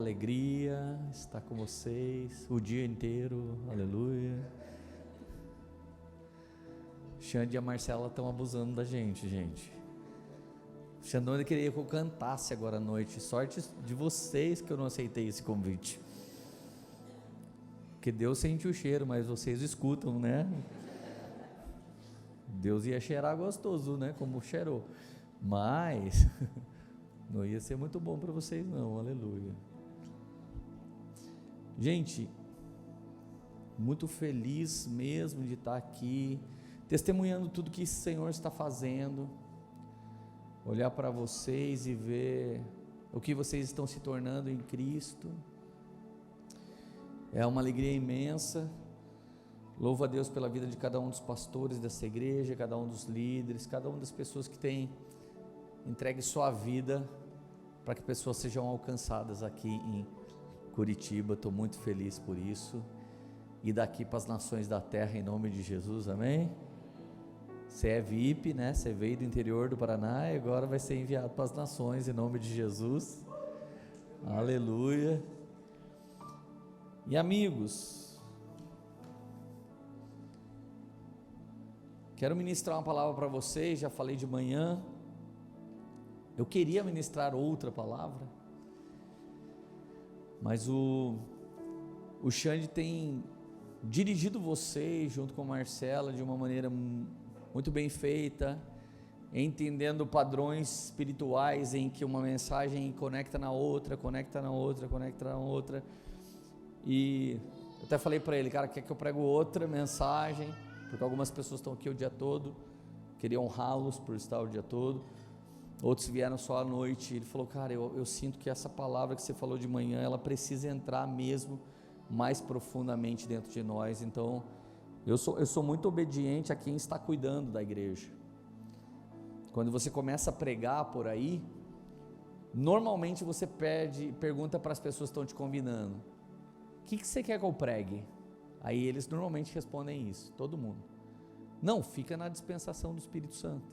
alegria estar com vocês o dia inteiro, aleluia. Xande e a Marcela estão abusando da gente. O Xandão, ele queria que eu cantasse agora à noite. Sorte de vocês que eu não aceitei esse convite, porque Deus sente o cheiro, mas vocês escutam, né? Deus ia cheirar gostoso, né? Como cheirou, mas não ia ser muito bom para vocês não, aleluia. Gente, muito feliz mesmo de estar aqui, testemunhando tudo que o Senhor está fazendo, olhar para vocês e ver o que vocês estão se tornando em Cristo, é uma alegria imensa. Louvo a Deus pela vida de cada um dos pastores dessa igreja, cada um dos líderes, cada uma das pessoas que tem entregue sua vida para que pessoas sejam alcançadas aqui em Curitiba. Estou muito feliz por isso, e daqui para as nações da terra, em nome de Jesus, amém? Você é VIP, né? Você veio do interior do Paraná e agora vai ser enviado para as nações, em nome de Jesus, aleluia. E amigos, quero ministrar uma palavra para vocês. Já falei de manhã, eu queria ministrar outra palavra, mas o Xande tem dirigido vocês, junto com a Marcela, de uma maneira muito bem feita, entendendo padrões espirituais em que uma mensagem conecta na outra, e eu até falei para ele, cara, quer que eu prego outra mensagem, porque algumas pessoas estão aqui o dia todo, queria honrá-los por estar o dia todo, outros vieram só à noite. Ele falou, cara, eu sinto que essa palavra que você falou de manhã, ela precisa entrar mesmo mais profundamente dentro de nós. Então eu sou muito obediente a quem está cuidando da igreja. Quando você começa a pregar por aí, normalmente você pergunta para as pessoas que estão te convidando, o que você quer que eu pregue? Aí eles normalmente respondem isso, todo mundo, não, fica na dispensação do Espírito Santo.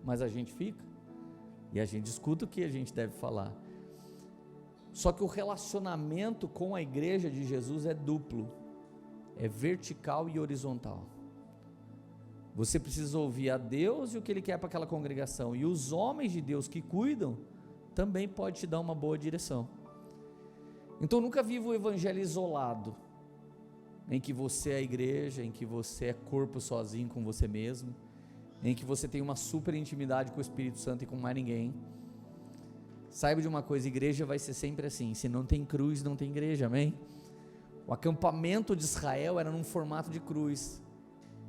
Mas a gente fica, e a gente escuta o que a gente deve falar. Só que o relacionamento com a igreja de Jesus é duplo, é vertical e horizontal. Você precisa ouvir a Deus e o que Ele quer para aquela congregação, e os homens de Deus que cuidam, também pode te dar uma boa direção. Então nunca viva o evangelho isolado, em que você é a igreja, em que você é corpo sozinho com você mesmo, em que você tem uma super intimidade com o Espírito Santo e com mais ninguém. Saiba de uma coisa, igreja vai ser sempre assim, se não tem cruz, não tem igreja, amém? O acampamento de Israel era num formato de cruz,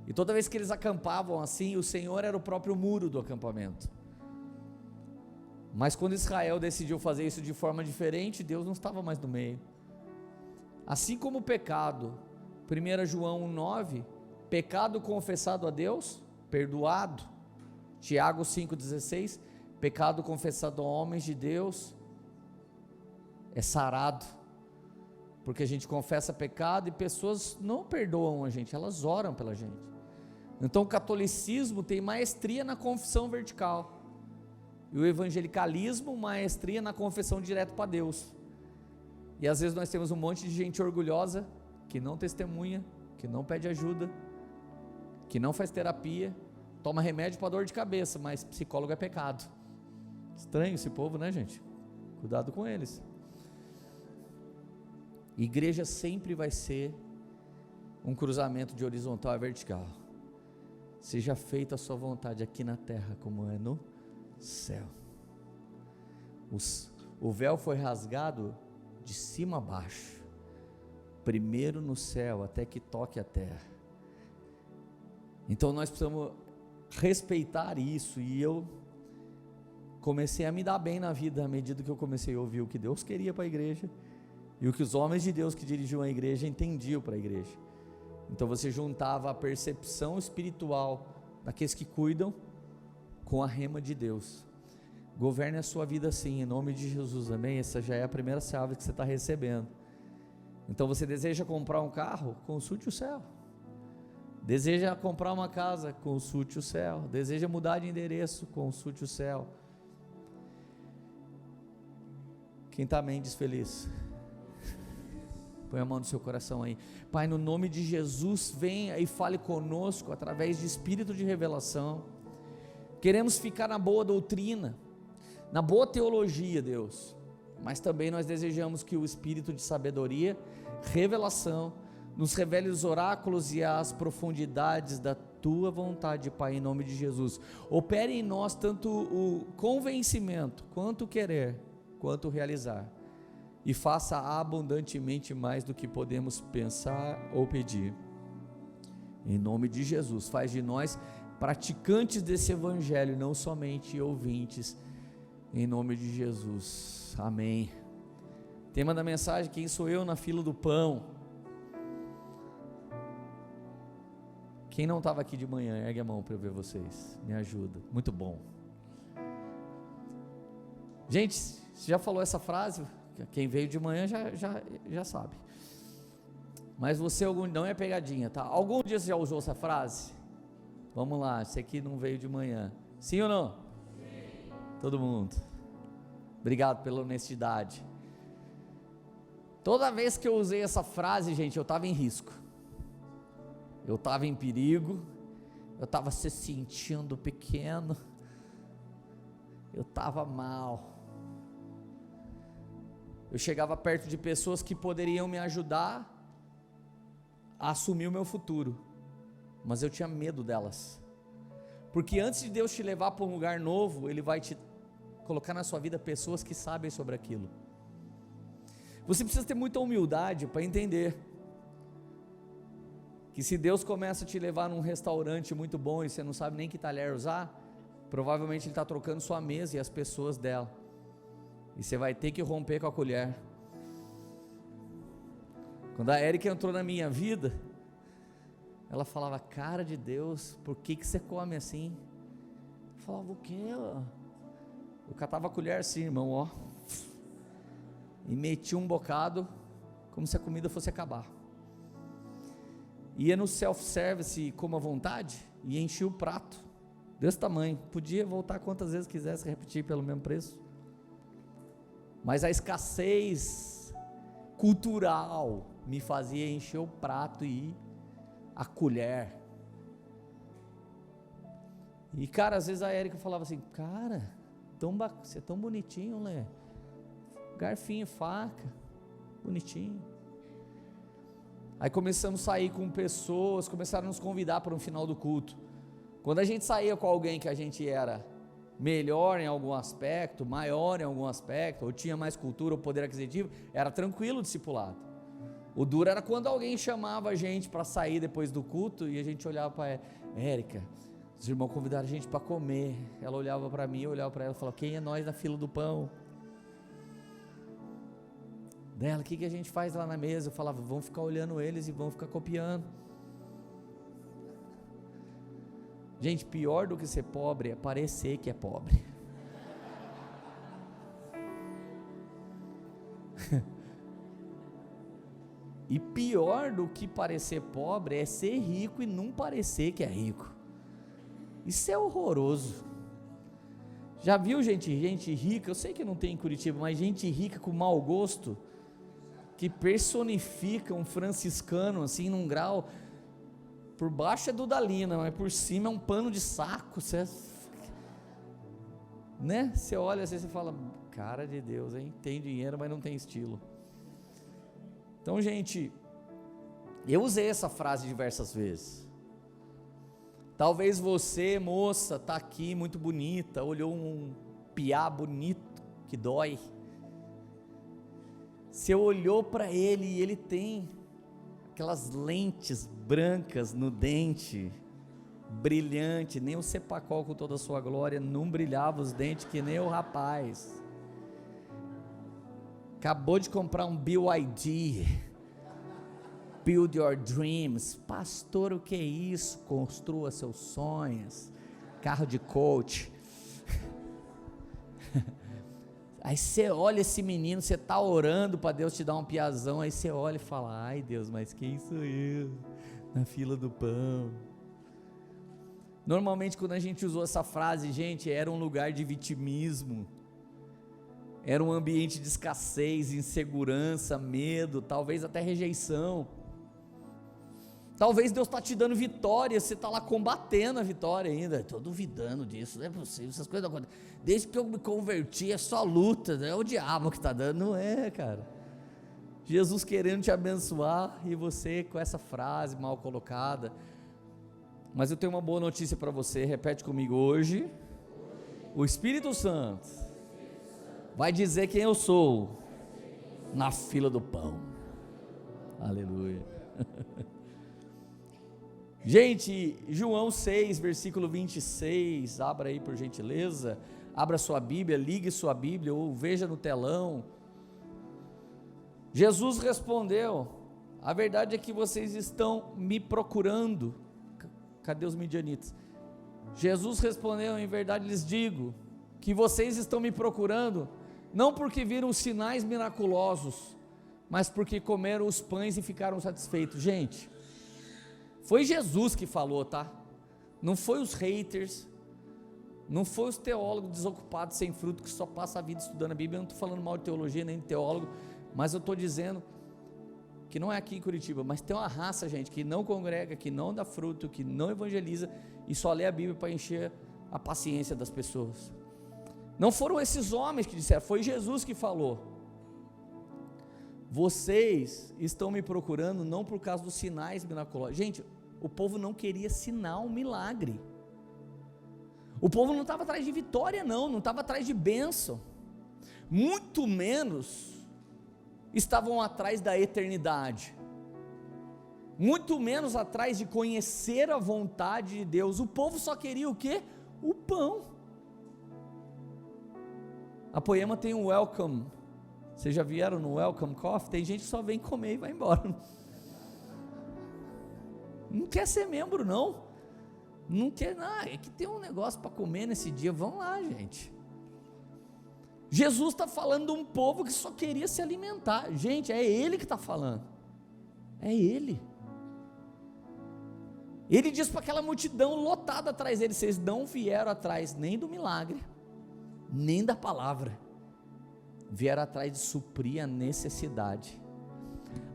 e toda vez que eles acampavam assim, o Senhor era o próprio muro do acampamento. Mas quando Israel decidiu fazer isso de forma diferente, Deus não estava mais no meio. Assim como o pecado, 1 João 1,9, pecado confessado a Deus, perdoado. Tiago 5,16, pecado confessado a homens de Deus, é sarado. Porque a gente confessa pecado e pessoas não perdoam a gente, elas oram pela gente. Então o catolicismo tem maestria na confissão vertical, e o evangelicalismo, maestria na confissão direto para Deus. E às vezes nós temos um monte de gente orgulhosa, que não testemunha, que não pede ajuda, que não faz terapia, toma remédio para dor de cabeça, mas psicólogo é pecado. Estranho esse povo, né, gente? Cuidado com eles. Igreja sempre vai ser um cruzamento de horizontal e vertical. Seja feita a sua vontade aqui na terra como é no céu. O véu foi rasgado de cima a baixo, primeiro no céu até que toque a terra. Então nós precisamos respeitar isso, e eu comecei a me dar bem na vida à medida que eu comecei a ouvir o que Deus queria para a igreja e o que os homens de Deus que dirigiam a igreja entendiam para a igreja. Então você juntava a percepção espiritual daqueles que cuidam com a rema de Deus. Governe a sua vida assim, em nome de Jesus, amém? Essa já é a primeira chave que você está recebendo. Então você deseja comprar um carro? Consulte o céu. Deseja comprar uma casa? Consulte o céu. Deseja mudar de endereço? Consulte o céu. Quem está amém diz feliz. Põe a mão no seu coração aí. Pai, no nome de Jesus, venha e fale conosco através de espírito de revelação. Queremos ficar na boa doutrina, na boa teologia, Deus, mas também nós desejamos que o espírito de sabedoria, revelação, nos revele os oráculos e as profundidades da tua vontade, Pai, em nome de Jesus. Opere em nós tanto o convencimento, quanto o querer, quanto o realizar, e faça abundantemente mais do que podemos pensar ou pedir. Em nome de Jesus, faz de nós praticantes desse evangelho, não somente ouvintes, em nome de Jesus, amém. Tema da mensagem: quem sou eu na fila do pão? Quem não estava aqui de manhã, ergue a mão para eu ver vocês, me ajuda, muito bom. Gente, você já falou essa frase? Quem veio de manhã já sabe, mas você não é pegadinha, tá? Algum dia você já usou essa frase? Vamos lá, você aqui não veio de manhã, sim ou não? Sim. Todo mundo, obrigado pela honestidade. Toda vez que eu usei essa frase, gente, eu estava em risco, eu estava em perigo, eu estava se sentindo pequeno, eu estava mal. Eu chegava perto de pessoas que poderiam me ajudar a assumir o meu futuro, mas eu tinha medo delas, porque antes de Deus te levar para um lugar novo, Ele vai te colocar na sua vida pessoas que sabem sobre aquilo. Você precisa ter muita humildade para entender que se Deus começa a te levar num restaurante muito bom e você não sabe nem que talher usar, provavelmente Ele está trocando sua mesa e as pessoas dela, e você vai ter que romper com a colher. Quando a Érica entrou na minha vida, ela falava: cara de Deus, por que você come assim? Eu falava: o quê? Eu catava a colher assim, irmão, ó, e metia um bocado, como se a comida fosse acabar. Ia no self-service, como à vontade, e enchia o prato, desse tamanho, podia voltar quantas vezes quisesse, repetir pelo mesmo preço, mas a escassez cultural me fazia encher o prato e a colher. E cara, às vezes a Érica falava assim: cara, você é tão bonitinho, né? Garfinho, faca, bonitinho. Aí começamos a sair com pessoas, começaram a nos convidar para um final do culto. Quando a gente saía com alguém que a gente era melhor em algum aspecto, maior em algum aspecto, ou tinha mais cultura ou poder aquisitivo, era tranquilo o discipulado. O duro era quando alguém chamava a gente para sair depois do culto e a gente olhava para Érica, os irmãos convidaram a gente para comer. Ela olhava para mim, eu olhava para ela e falava: quem é nós na fila do pão? Dela, o que a gente faz lá na mesa? Eu falava: vamos ficar olhando eles e vamos ficar copiando. Gente, pior do que ser pobre é parecer que é pobre. E pior do que parecer pobre é ser rico e não parecer que é rico. Isso é horroroso. Já viu gente rica? Eu sei que não tem em Curitiba, mas gente rica com mau gosto, que personifica um franciscano assim num grau. Por baixo é Dudalina, mas por cima é um pano de saco. Você, né? Você olha assim e fala: cara de Deus, hein? Tem dinheiro, mas não tem estilo. Então, gente, eu usei essa frase diversas vezes. Talvez você, moça, está aqui muito bonita, olhou um piá bonito que dói. Você olhou para ele e ele tem aquelas lentes brancas no dente, brilhante, nem o Cepacol com toda a sua glória não brilhava os dentes que nem o rapaz. Acabou de comprar um BYD, Build Your Dreams. Pastor, o que é isso? Construa seus sonhos. Carro de coach. Aí você olha esse menino, você está orando para Deus te dar um piazão, aí você olha e fala: ai Deus, mas quem sou eu na fila do pão? Normalmente quando a gente usou essa frase, gente, era um lugar de vitimismo. Era um ambiente de escassez, insegurança, medo, talvez até rejeição. Talvez Deus está te dando vitória, você está lá combatendo a vitória ainda. Estou duvidando disso, não é possível, essas coisas não acontecem. Desde que eu me converti é só luta, é o diabo que está dando. Não é, cara. Jesus querendo te abençoar e você com essa frase mal colocada. Mas eu tenho uma boa notícia para você, repete comigo hoje. O Espírito Santo vai dizer quem eu sou na fila do pão. Aleluia. Gente, João 6, versículo 26, abra aí por gentileza, abra sua Bíblia, ligue sua Bíblia ou veja no telão. Jesus respondeu: a verdade é que vocês estão me procurando. Cadê os midianitas? Jesus respondeu: em verdade lhes digo, que vocês estão me procurando, não porque viram os sinais miraculosos, mas porque comeram os pães e ficaram satisfeitos. Gente, foi Jesus que falou, tá? Não foi os haters, não foi os teólogos desocupados sem fruto que só passam a vida estudando a Bíblia. Eu não estou falando mal de teologia nem de teólogo, mas eu estou dizendo que não é aqui em Curitiba, mas tem uma raça, gente, que não congrega, que não dá fruto, que não evangeliza e só lê a Bíblia para encher a paciência das pessoas. Não foram esses homens que disseram, foi Jesus que falou. Vocês estão me procurando não por causa dos sinais miraculosos. Gente, o povo não queria sinal, milagre. O povo não estava atrás de vitória, não estava atrás de bênção. Muito menos estavam atrás da eternidade. Muito menos atrás de conhecer a vontade de Deus. O povo só queria o quê? O pão. A Poema tem um welcome. Vocês já vieram no Welcome Coffee? Tem gente que só vem comer e vai embora. Não quer ser membro, não. Não quer, é que tem um negócio para comer nesse dia. Vão lá, gente. Jesus está falando de um povo que só queria se alimentar. Gente, é Ele que está falando. É Ele. Ele diz para aquela multidão lotada atrás dele: vocês não vieram atrás nem do milagre, nem da palavra. Vieram atrás de suprir a necessidade.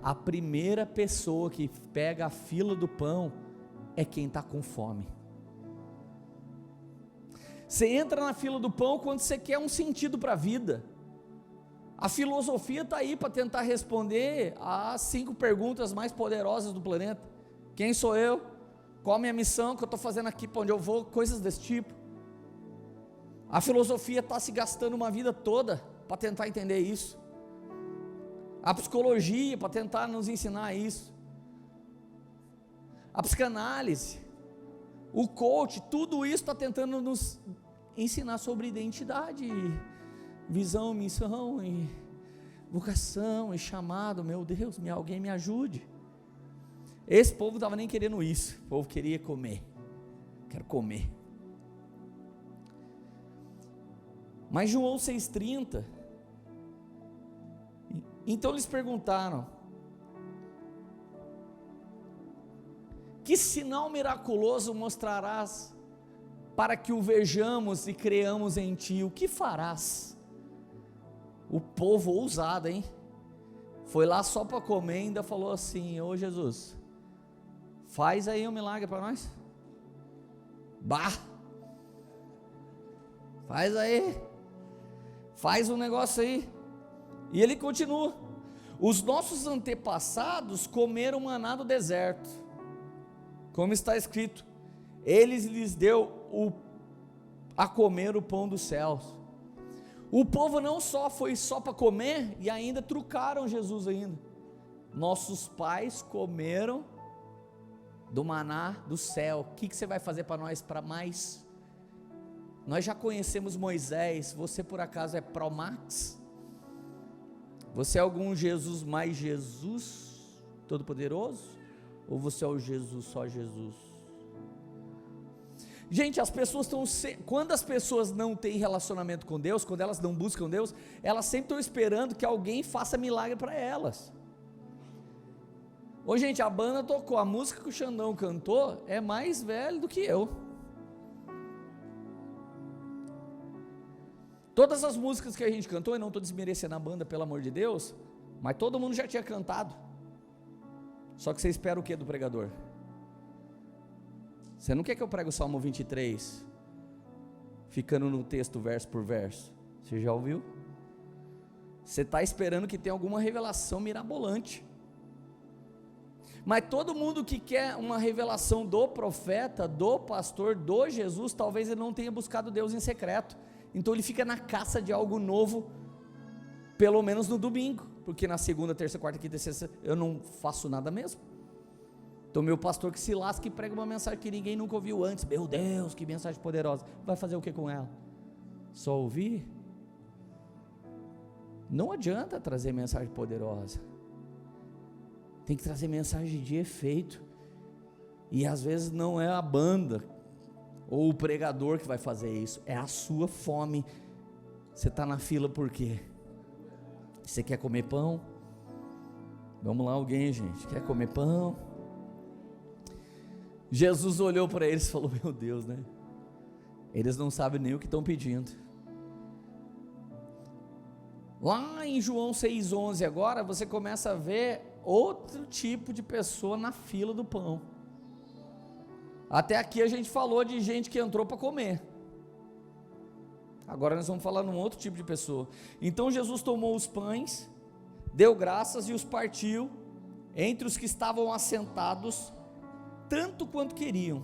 A primeira pessoa que pega a fila do pão é quem está com fome. Você entra na fila do pão quando você quer um sentido para a vida. A filosofia está aí para tentar responder às 5 perguntas mais poderosas do planeta: quem sou eu? Qual a minha missão? O que eu estou fazendo aqui? Para onde eu vou? Coisas desse tipo. A filosofia está se gastando uma vida toda para tentar entender isso. A psicologia para tentar nos ensinar isso. A psicanálise, o coach, tudo isso está tentando nos ensinar sobre identidade, visão, missão, e vocação e chamado. Meu Deus, alguém me ajude. Esse povo não estava nem querendo isso. O povo queria comer. Quero comer. Mas João 6,30, então eles perguntaram: que sinal miraculoso mostrarás para que o vejamos e creamos em ti? O que farás? O povo ousado, hein? Foi lá só para comer e ainda falou assim: ô Jesus, faz aí um milagre para nós. Faz aí. Faz um negócio aí. E ele continua: os nossos antepassados comeram maná no deserto, como está escrito, eles lhes deu a comer o pão dos céus. O povo não só foi só para comer, e ainda trucaram Jesus ainda. Nossos pais comeram do maná do céu. O que você vai fazer para nós, para mais? Nós já conhecemos Moisés. Você por acaso é Pro Max? Você é algum Jesus mais Jesus Todo-Poderoso? Ou você é o Jesus, só Jesus? Gente, as pessoas quando as pessoas não têm relacionamento com Deus, quando elas não buscam Deus, elas sempre estão esperando que alguém faça milagre para elas. Ô gente, a banda tocou, a música que o Xandão cantou é mais velha do que eu. Todas as músicas que a gente cantou, e não estou desmerecendo a banda, pelo amor de Deus, mas todo mundo já tinha cantado. Só que você espera o que do pregador? Você não quer que eu pregue o Salmo 23, ficando no texto verso por verso? Você já ouviu? Você está esperando que tenha alguma revelação mirabolante. Mas todo mundo que quer uma revelação do profeta, do pastor, do Jesus, talvez ele não tenha buscado Deus em secreto. Então ele fica na caça de algo novo, pelo menos no domingo, porque na segunda, terça, quarta, quinta e sexta eu não faço nada mesmo. Então meu pastor que se lasca e prega uma mensagem que ninguém nunca ouviu antes. Meu Deus, que mensagem poderosa. Vai fazer o que com ela? Só ouvir? Não adianta trazer mensagem poderosa. Tem que trazer mensagem de efeito. E às vezes não é a banda ou o pregador que vai fazer isso, é a sua fome. Você está na fila por quê? Você quer comer pão? Vamos lá, alguém, gente, quer comer pão? Jesus olhou para eles e falou: meu Deus, né? Eles não sabem nem o que estão pedindo. Lá em João 6,11 agora, você começa a ver outro tipo de pessoa na fila do pão. Até aqui a gente falou de gente que entrou para comer. Agora nós vamos falar num outro tipo de pessoa. Então Jesus tomou os pães, deu graças e os partiu entre os que estavam assentados, tanto quanto queriam.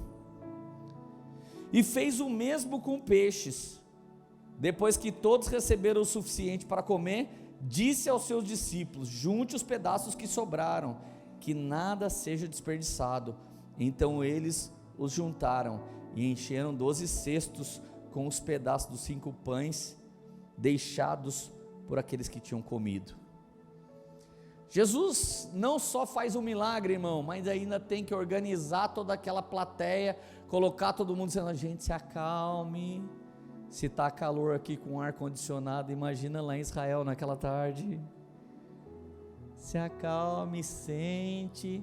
E fez o mesmo com peixes. Depois que todos receberam o suficiente para comer, disse aos seus discípulos: junte os pedaços que sobraram, que nada seja desperdiçado. Então eles os juntaram e encheram 12 cestos com os pedaços dos 5 pães deixados por aqueles que tinham comido. Jesus não só faz um milagre, irmão, mas ainda tem que organizar toda aquela plateia, colocar todo mundo dizendo: gente, se acalme. Se está calor aqui com ar condicionado, imagina lá em Israel naquela tarde. Se acalme, sente.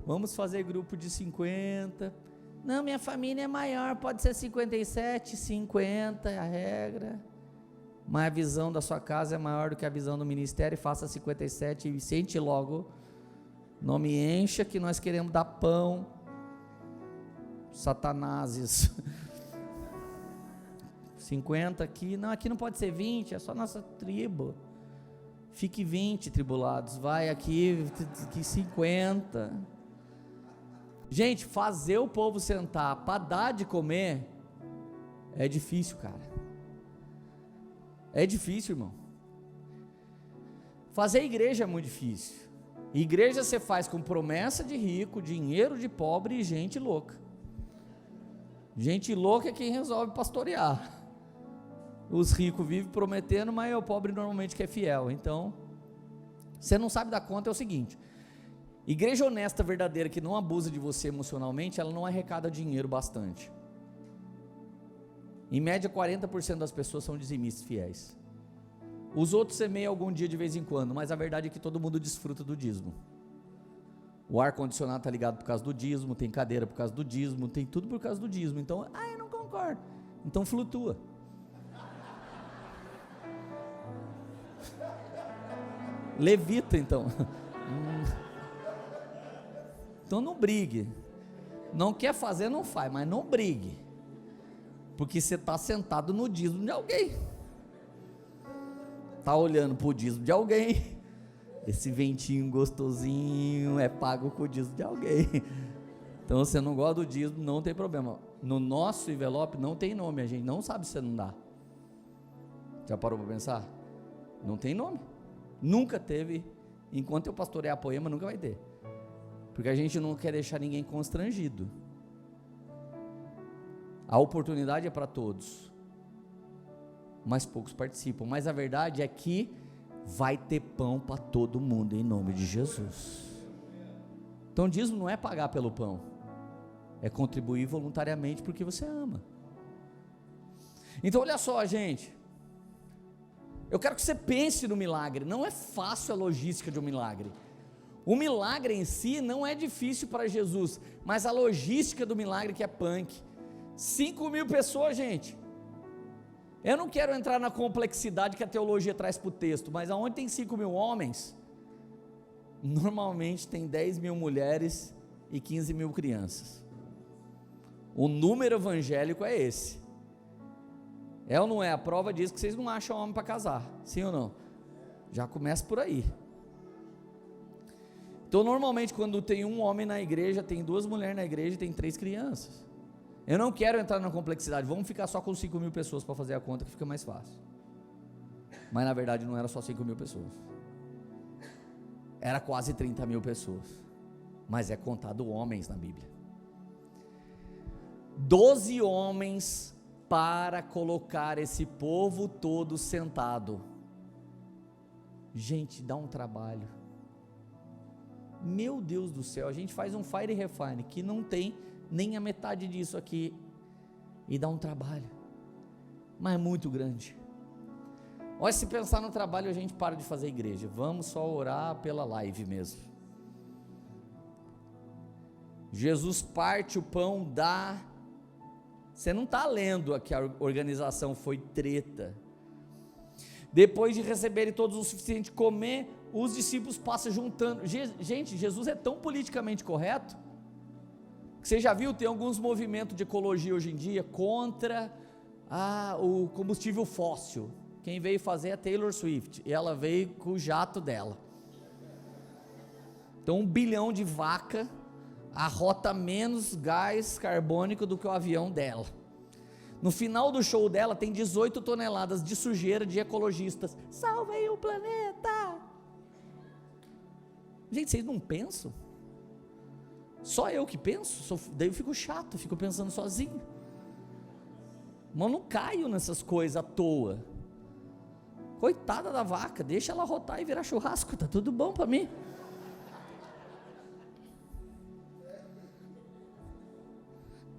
Vamos fazer grupo de 50. Não, minha família é maior, pode ser 57, 50 é a regra. Mas a visão da sua casa é maior do que a visão do ministério. Faça 57 e sente logo. Não me encha que nós queremos dar pão. Satanáses. 50 aqui, não, aqui não pode ser 20, é só nossa tribo. Fique 20 tribulados, vai aqui 50. Gente, fazer o povo sentar para dar de comer é difícil, cara. É difícil, irmão. Fazer igreja é muito difícil. Igreja você faz com promessa de rico, dinheiro de pobre e gente louca. Gente louca é quem resolve pastorear. Os ricos vivem prometendo, mas é o pobre normalmente que é fiel. Então, você não sabe dar conta, é o seguinte: igreja honesta, verdadeira, que não abusa de você emocionalmente, ela não arrecada dinheiro bastante. Em média 40% das pessoas são dizimistas fiéis. Os outros semeiam algum dia de vez em quando, mas a verdade é que todo mundo desfruta do dízimo. O ar condicionado está ligado por causa do dízimo, tem cadeira por causa do dízimo, tem tudo por causa do dízimo. Então, eu não concordo. Então flutua. Levita então. Então não brigue. Não quer fazer, não faz, mas não brigue. Porque você está sentado no dízimo de alguém. Está olhando para o dízimo de alguém. Esse ventinho gostosinho é pago com o dízimo de alguém. Então você não gosta do dízimo, não tem problema. No nosso envelope não tem nome, a gente não sabe se não dá. Já parou para pensar? Não tem nome. Nunca teve, enquanto eu pastorear Poema, nunca vai ter, porque a gente não quer deixar ninguém constrangido. A oportunidade é para todos, mas poucos participam. Mas a verdade é que vai ter pão para todo mundo em nome de Jesus. Então dízimo não é pagar pelo pão, é contribuir voluntariamente porque você ama. Então olha só, gente, eu quero que você pense no milagre. Não é fácil a logística de um milagre. O milagre em si não é difícil para Jesus, mas a logística do milagre que é punk. 5.000 pessoas, gente. Eu não quero entrar na complexidade que a teologia traz para o texto, mas aonde tem 5.000 homens, normalmente tem 10.000 mulheres e 15.000 crianças. O número evangélico é esse. É ou não é? A prova diz que vocês não acham homem para casar, sim ou não? Já começa por aí. Então normalmente quando tem um homem na igreja, tem 2 mulheres na igreja e tem 3 crianças. Eu não quero entrar na complexidade, vamos ficar só com 5.000 pessoas para fazer a conta que fica mais fácil. Mas na verdade não era só 5.000 pessoas, era quase 30.000 pessoas, mas é contado homens na Bíblia. 12 homens para colocar esse povo todo sentado. Gente, dá um trabalho. Meu Deus do céu, a gente faz um Fire Refine que não tem nem a metade disso aqui, e dá um trabalho, mas é muito grande. Olha, se pensar no trabalho, a gente para de fazer igreja, vamos só orar pela live mesmo. Jesus parte o pão, dá. Você não está lendo aqui, a organização foi treta. Depois de receberem todos o suficiente comer, os discípulos passam juntando. Gente, Jesus é tão politicamente correto, que você já viu, tem alguns movimentos de ecologia hoje em dia, contra o combustível fóssil. Quem veio fazer é a Taylor Swift, e ela veio com o jato dela. Então 1 bilhão de vaca arrota menos gás carbônico do que o avião dela. No final do show dela tem 18 toneladas de sujeira de ecologistas. Salvem o planeta! Gente, vocês não pensam? Só eu que penso? Daí eu fico chato, fico pensando sozinho. Mas eu não caio nessas coisas à toa. Coitada da vaca, deixa ela rotar e virar churrasco, tá tudo bom para mim.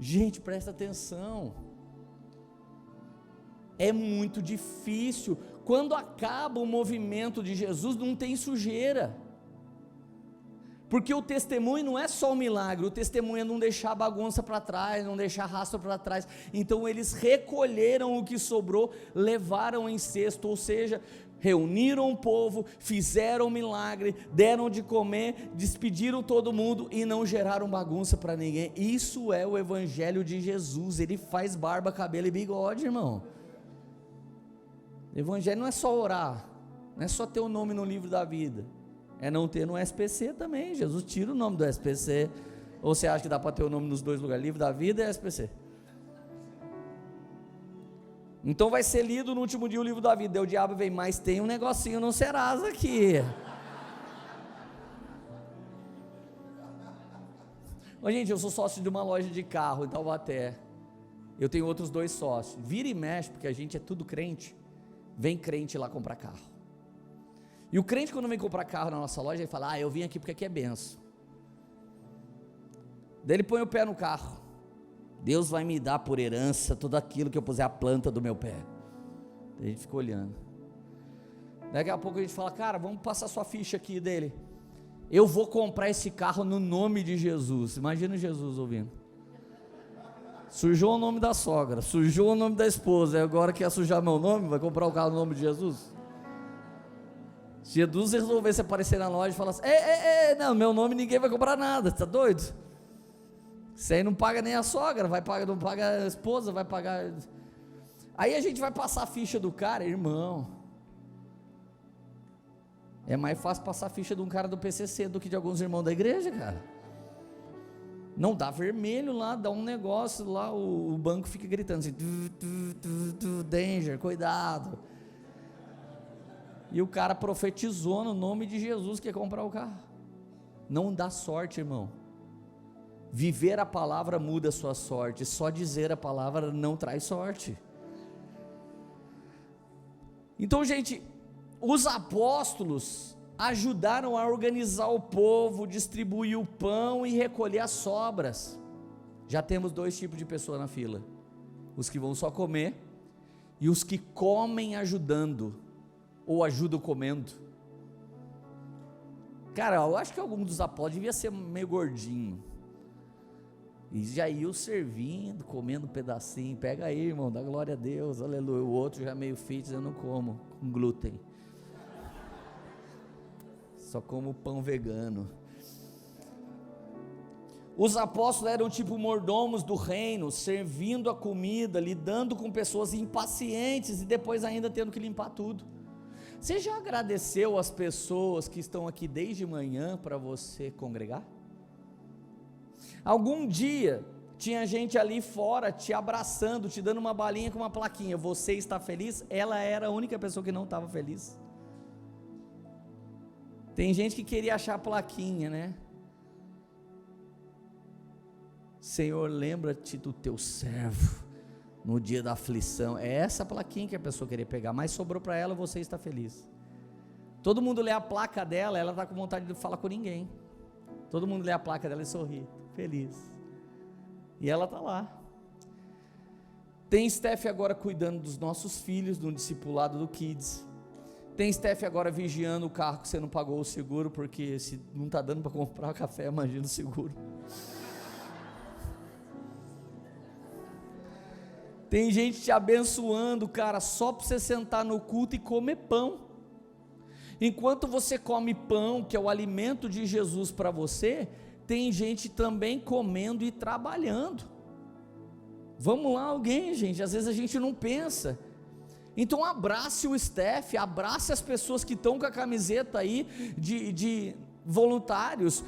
Gente, presta atenção. É muito difícil. Quando acaba o movimento de Jesus, não tem sujeira. Porque o testemunho não é só um milagre, o testemunho é não deixar bagunça para trás, não deixar rastro para trás. Então eles recolheram o que sobrou, levaram em cesto, ou seja, reuniram o povo, fizeram um milagre, deram de comer, despediram todo mundo e não geraram bagunça para ninguém. Isso é o evangelho de Jesus. Ele faz barba, cabelo e bigode, irmão. O evangelho não é só orar, não é só ter o nome no livro da vida, é não ter no SPC também. Jesus tira o nome do SPC. Ou você acha que dá para ter o nome nos dois lugares, livro da vida e SPC? Então vai ser lido no último dia o livro da vida. Daí o diabo vem, mas tem um negocinho no Serasa aqui. Ô, gente, eu sou sócio de uma loja de carro em Taubaté. Eu tenho outros 2 sócios. Vira e mexe, porque a gente é tudo crente. Vem crente lá comprar carro. E o crente, quando vem comprar carro na nossa loja, ele fala: eu vim aqui porque aqui é benção. Daí ele põe o pé no carro. Deus vai me dar por herança tudo aquilo que eu puser a planta do meu pé. Daí a gente fica olhando. Daqui a pouco a gente fala: cara, vamos passar sua ficha aqui. Dele: eu vou comprar esse carro no nome de Jesus. Imagina Jesus ouvindo. Sujou o nome da sogra, sujou o nome da esposa, e agora quer sujar meu nome? Vai comprar o carro no nome de Jesus? Se Jesus resolvesse aparecer na loja e falar assim: não, meu nome ninguém vai comprar nada, tá doido? Você aí não paga nem a sogra, não paga a esposa, vai pagar. Aí a gente vai passar a ficha do cara, irmão. É mais fácil passar a ficha de um cara do PCC do que de alguns irmãos da igreja, cara. Não dá vermelho lá, dá um negócio lá, o banco fica gritando assim: danger, cuidado. E o cara profetizou no nome de Jesus que ia comprar o carro. Não dá sorte, irmão. Viver a palavra muda a sua sorte, só dizer a palavra não traz sorte. Então, gente, os apóstolos ajudaram a organizar o povo, distribuir o pão e recolher as sobras. Já temos 2 tipos de pessoa na fila: os que vão só comer e os que comem ajudando, ou ajudam comendo. Cara, eu acho que algum dos apóstolos devia ser meio gordinho. E já iam servindo, comendo um pedacinho. Pega aí, irmão, dá glória a Deus, aleluia. O outro já meio fitness, eu não como, com glúten. Só como pão vegano. Os apóstolos eram tipo mordomos do reino, servindo a comida, lidando com pessoas impacientes e depois ainda tendo que limpar tudo. Você já agradeceu as pessoas que estão aqui desde manhã para você congregar? Algum dia tinha gente ali fora te abraçando, te dando uma balinha com uma plaquinha, você está feliz? Ela era a única pessoa que não estava feliz. Tem gente que queria achar a plaquinha, né? Senhor, lembra-te do teu servo no dia da aflição. É essa plaquinha que a pessoa queria pegar, mas sobrou para ela, você está feliz. Todo mundo lê a placa dela, ela está com vontade de falar com ninguém. Todo mundo lê a placa dela e sorri, feliz. E ela está lá. Tem Steph agora cuidando dos nossos filhos, no discipulado do Kids. Tem Steph agora vigiando o carro que você não pagou o seguro, porque se não está dando para comprar café, imagina o seguro. Tem gente te abençoando, cara, só para você sentar no culto e comer pão. Enquanto você come pão, que é o alimento de Jesus para você, tem gente também comendo e trabalhando. Vamos lá, alguém, gente, às vezes a gente não pensa. Então abrace o Steph, abrace as pessoas que estão com a camiseta aí de voluntários.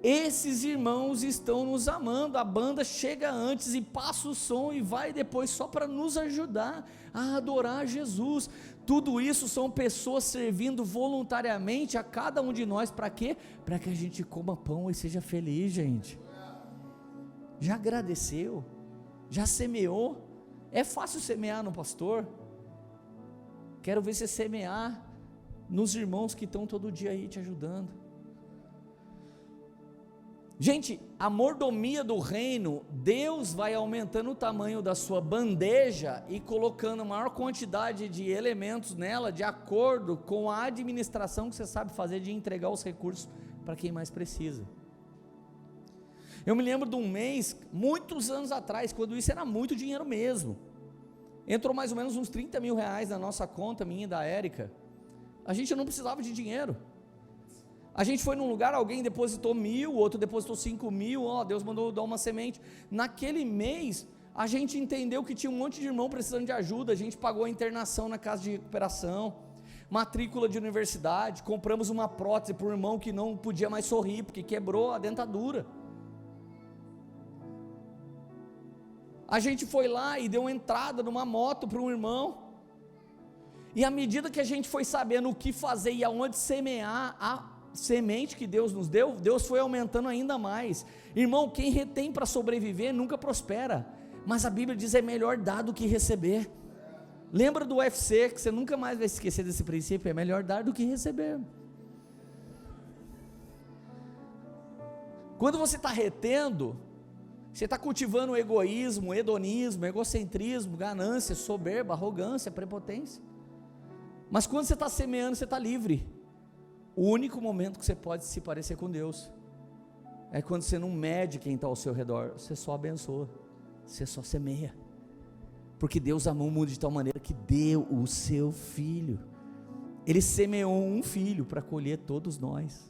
Esses irmãos estão nos amando. A banda chega antes e passa o som e vai depois só para nos ajudar a adorar Jesus. Tudo isso são pessoas servindo voluntariamente a cada um de nós. Para quê? Para que a gente coma pão e seja feliz, gente. Já agradeceu? Já semeou? É fácil semear no pastor? Quero ver você semear nos irmãos que estão todo dia aí te ajudando. Gente, a mordomia do reino, Deus vai aumentando o tamanho da sua bandeja e colocando maior quantidade de elementos nela, de acordo com a administração que você sabe fazer de entregar os recursos para quem mais precisa. Eu me lembro de um mês, muitos anos atrás, quando isso era muito dinheiro mesmo. Entrou mais ou menos uns 30 mil reais na nossa conta, minha e da Érica. A gente não precisava de dinheiro. A gente foi num lugar, alguém depositou 1.000, outro depositou 5.000, Deus mandou dar uma semente. Naquele mês, a gente entendeu que tinha um monte de irmão precisando de ajuda, a gente pagou a internação na casa de recuperação, matrícula de universidade, compramos uma prótese para um irmão que não podia mais sorrir, porque quebrou a dentadura. A gente foi lá e deu uma entrada numa moto para um irmão, e à medida que a gente foi sabendo o que fazer e aonde semear a semente que Deus nos deu, Deus foi aumentando ainda mais. Irmão, quem retém para sobreviver nunca prospera, mas a Bíblia diz: é melhor dar do que receber. Lembra do UFC, que você nunca mais vai esquecer desse princípio: é melhor dar do que receber. Quando você está retendo, você está cultivando o egoísmo, o hedonismo, egocentrismo, ganância, soberba, arrogância, prepotência. Mas quando você está semeando, você está livre. O único momento que você pode se parecer com Deus é quando você não mede quem está ao seu redor, você só abençoa, você só semeia, porque Deus amou o mundo de tal maneira que deu o seu Filho. Ele semeou um filho para colher todos nós.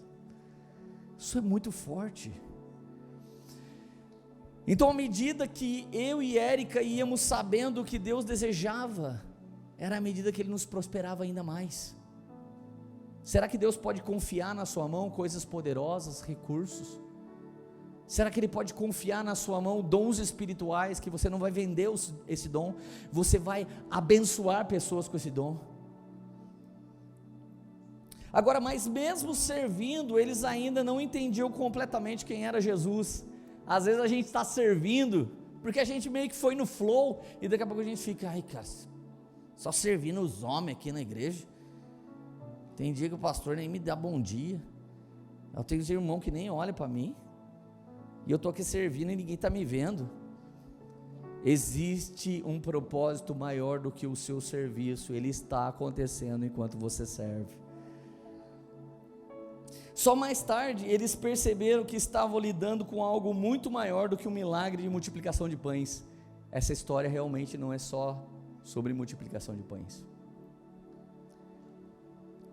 Isso é muito forte. Então, à medida que eu e Érica íamos sabendo o que Deus desejava, era à medida que Ele nos prosperava ainda mais. Será que Deus pode confiar na sua mão coisas poderosas, recursos? Será que Ele pode confiar na sua mão dons espirituais, que você não vai vender esse dom, você vai abençoar pessoas com esse dom? Agora, mas mesmo servindo, eles ainda não entendiam completamente quem era Jesus. Às vezes a gente está servindo, porque a gente meio que foi no flow, e daqui a pouco a gente fica: ai cara, só servindo os homens aqui na igreja. Tem dia que o pastor nem me dá bom dia, eu tenho um irmão que nem olha para mim, e eu estou aqui servindo e ninguém está me vendo. Existe um propósito maior do que o seu serviço, ele está acontecendo enquanto você serve. Só mais tarde eles perceberam que estavam lidando com algo muito maior do que um milagre de multiplicação de pães. Essa história realmente não é só sobre multiplicação de pães.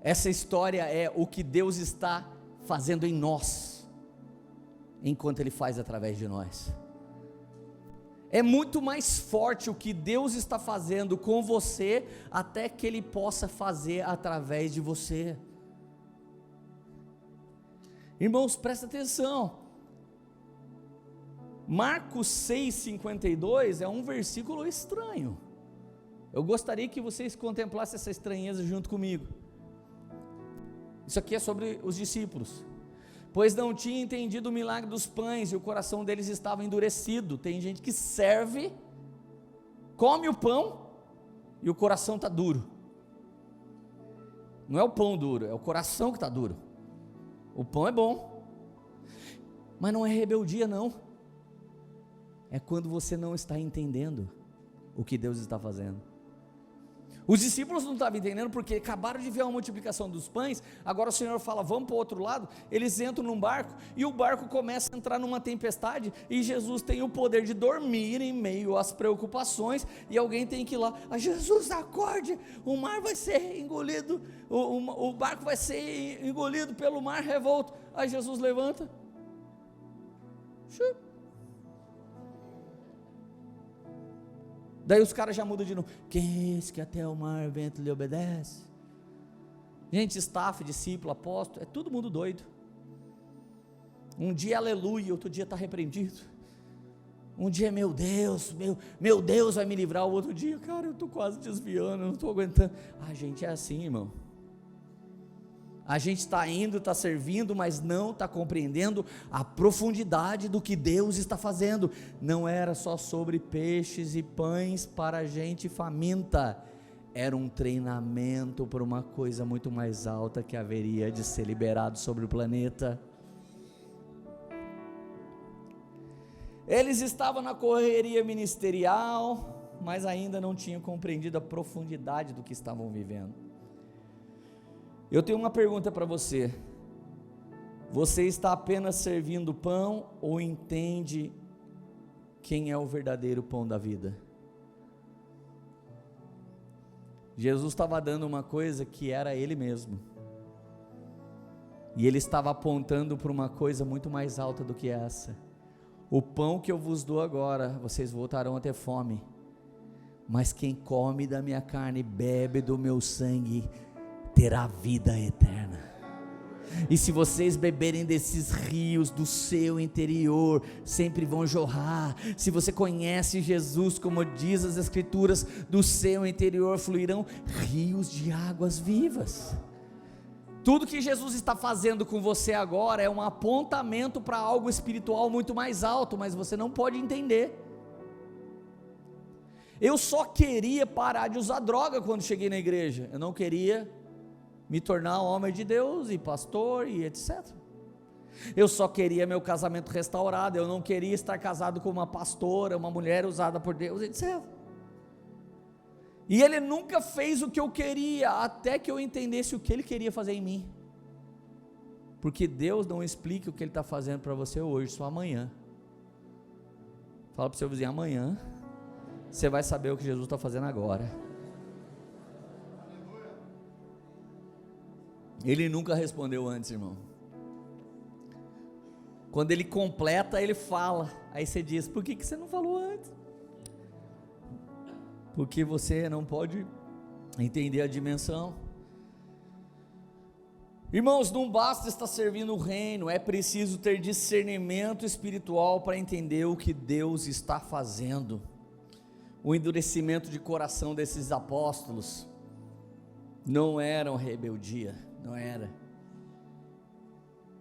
Essa história é o que Deus está fazendo em nós, enquanto Ele faz através de nós. É muito mais forte o que Deus está fazendo com você, até que Ele possa fazer através de você. Irmãos, presta atenção. Marcos 6,52 é um versículo estranho. Eu gostaria que vocês contemplassem essa estranheza junto comigo. Isso aqui é sobre os discípulos. Pois não tinha entendido o milagre dos pães, e o coração deles estava endurecido. Tem gente que serve, come o pão, e o coração está duro. Não é o pão duro, é o coração que está duro. O pão é bom, mas não é rebeldia não. É quando você não está entendendo o que Deus está fazendo. Os discípulos não estavam entendendo, porque acabaram de ver a multiplicação dos pães. Agora o Senhor fala, vamos para o outro lado. Eles entram num barco, e o barco começa a entrar numa tempestade, e Jesus tem o poder de dormir em meio às preocupações, e alguém tem que ir lá, Jesus acorde, o mar vai ser engolido, o barco vai ser engolido pelo mar revolto. Aí Jesus levanta, daí os caras já mudam de novo. Quem é esse que até o mar, o vento lhe obedece? Gente, staff, discípulo, apóstolo, é todo mundo doido. Um dia aleluia, outro dia está repreendido. Um dia meu Deus vai me livrar. O outro dia, cara, eu estou quase desviando, eu não estou aguentando. A gente é assim, irmão. A gente está indo, está servindo, mas não está compreendendo a profundidade do que Deus está fazendo. Não era só sobre peixes e pães para gente faminta, era um treinamento para uma coisa muito mais alta que haveria de ser liberado sobre o planeta. Eles estavam na correria ministerial, mas ainda não tinham compreendido a profundidade do que estavam vivendo. Eu tenho uma pergunta para você. Você está apenas servindo pão ou entende quem é o verdadeiro pão da vida? Jesus estava dando uma coisa que era Ele mesmo, e Ele estava apontando para uma coisa muito mais alta do que essa. O pão que eu vos dou agora, vocês voltarão a ter fome, mas quem come da minha carne e bebe do meu sangue terá vida eterna. E se vocês beberem desses rios do seu interior, sempre vão jorrar. Se você conhece Jesus, como diz as Escrituras, do seu interior fluirão rios de águas vivas. Tudo que Jesus está fazendo com você agora é um apontamento para algo espiritual muito mais alto, mas você não pode entender. Eu só queria parar de usar droga quando cheguei na igreja. Eu não queria me tornar homem de Deus e pastor e etc. Eu só queria meu casamento restaurado. Eu não queria estar casado com uma pastora, uma mulher usada por Deus, etc. E Ele nunca fez o que eu queria, até que eu entendesse o que Ele queria fazer em mim. Porque Deus não explica o que Ele está fazendo para você hoje, só amanhã. Fala para o seu vizinho, amanhã você vai saber o que Jesus está fazendo agora. Ele nunca respondeu antes, irmão. Quando Ele completa, Ele fala. Aí você diz, por que você não falou antes? Porque você não pode entender a dimensão. Irmãos, não basta estar servindo o reino, é preciso ter discernimento espiritual para entender o que Deus está fazendo. O endurecimento de coração desses apóstolos não era uma rebeldia, não era,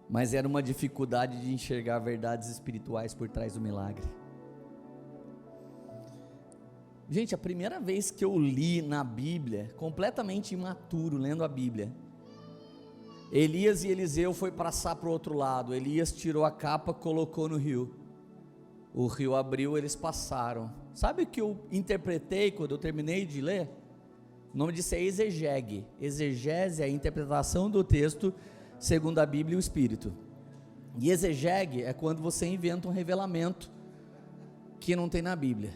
mas era uma dificuldade de enxergar verdades espirituais por trás do milagre. Gente, a primeira vez que eu li na Bíblia, completamente imaturo, lendo a Bíblia, Elias e Eliseu foi passar para o outro lado. Elias tirou a capa, colocou no rio, o rio abriu, eles passaram. Sabe o que eu interpretei quando eu terminei de ler? O nome disso é exegese. Exegese é a interpretação do texto segundo a Bíblia e o Espírito. E exegege é quando você inventa um revelamento que não tem na Bíblia.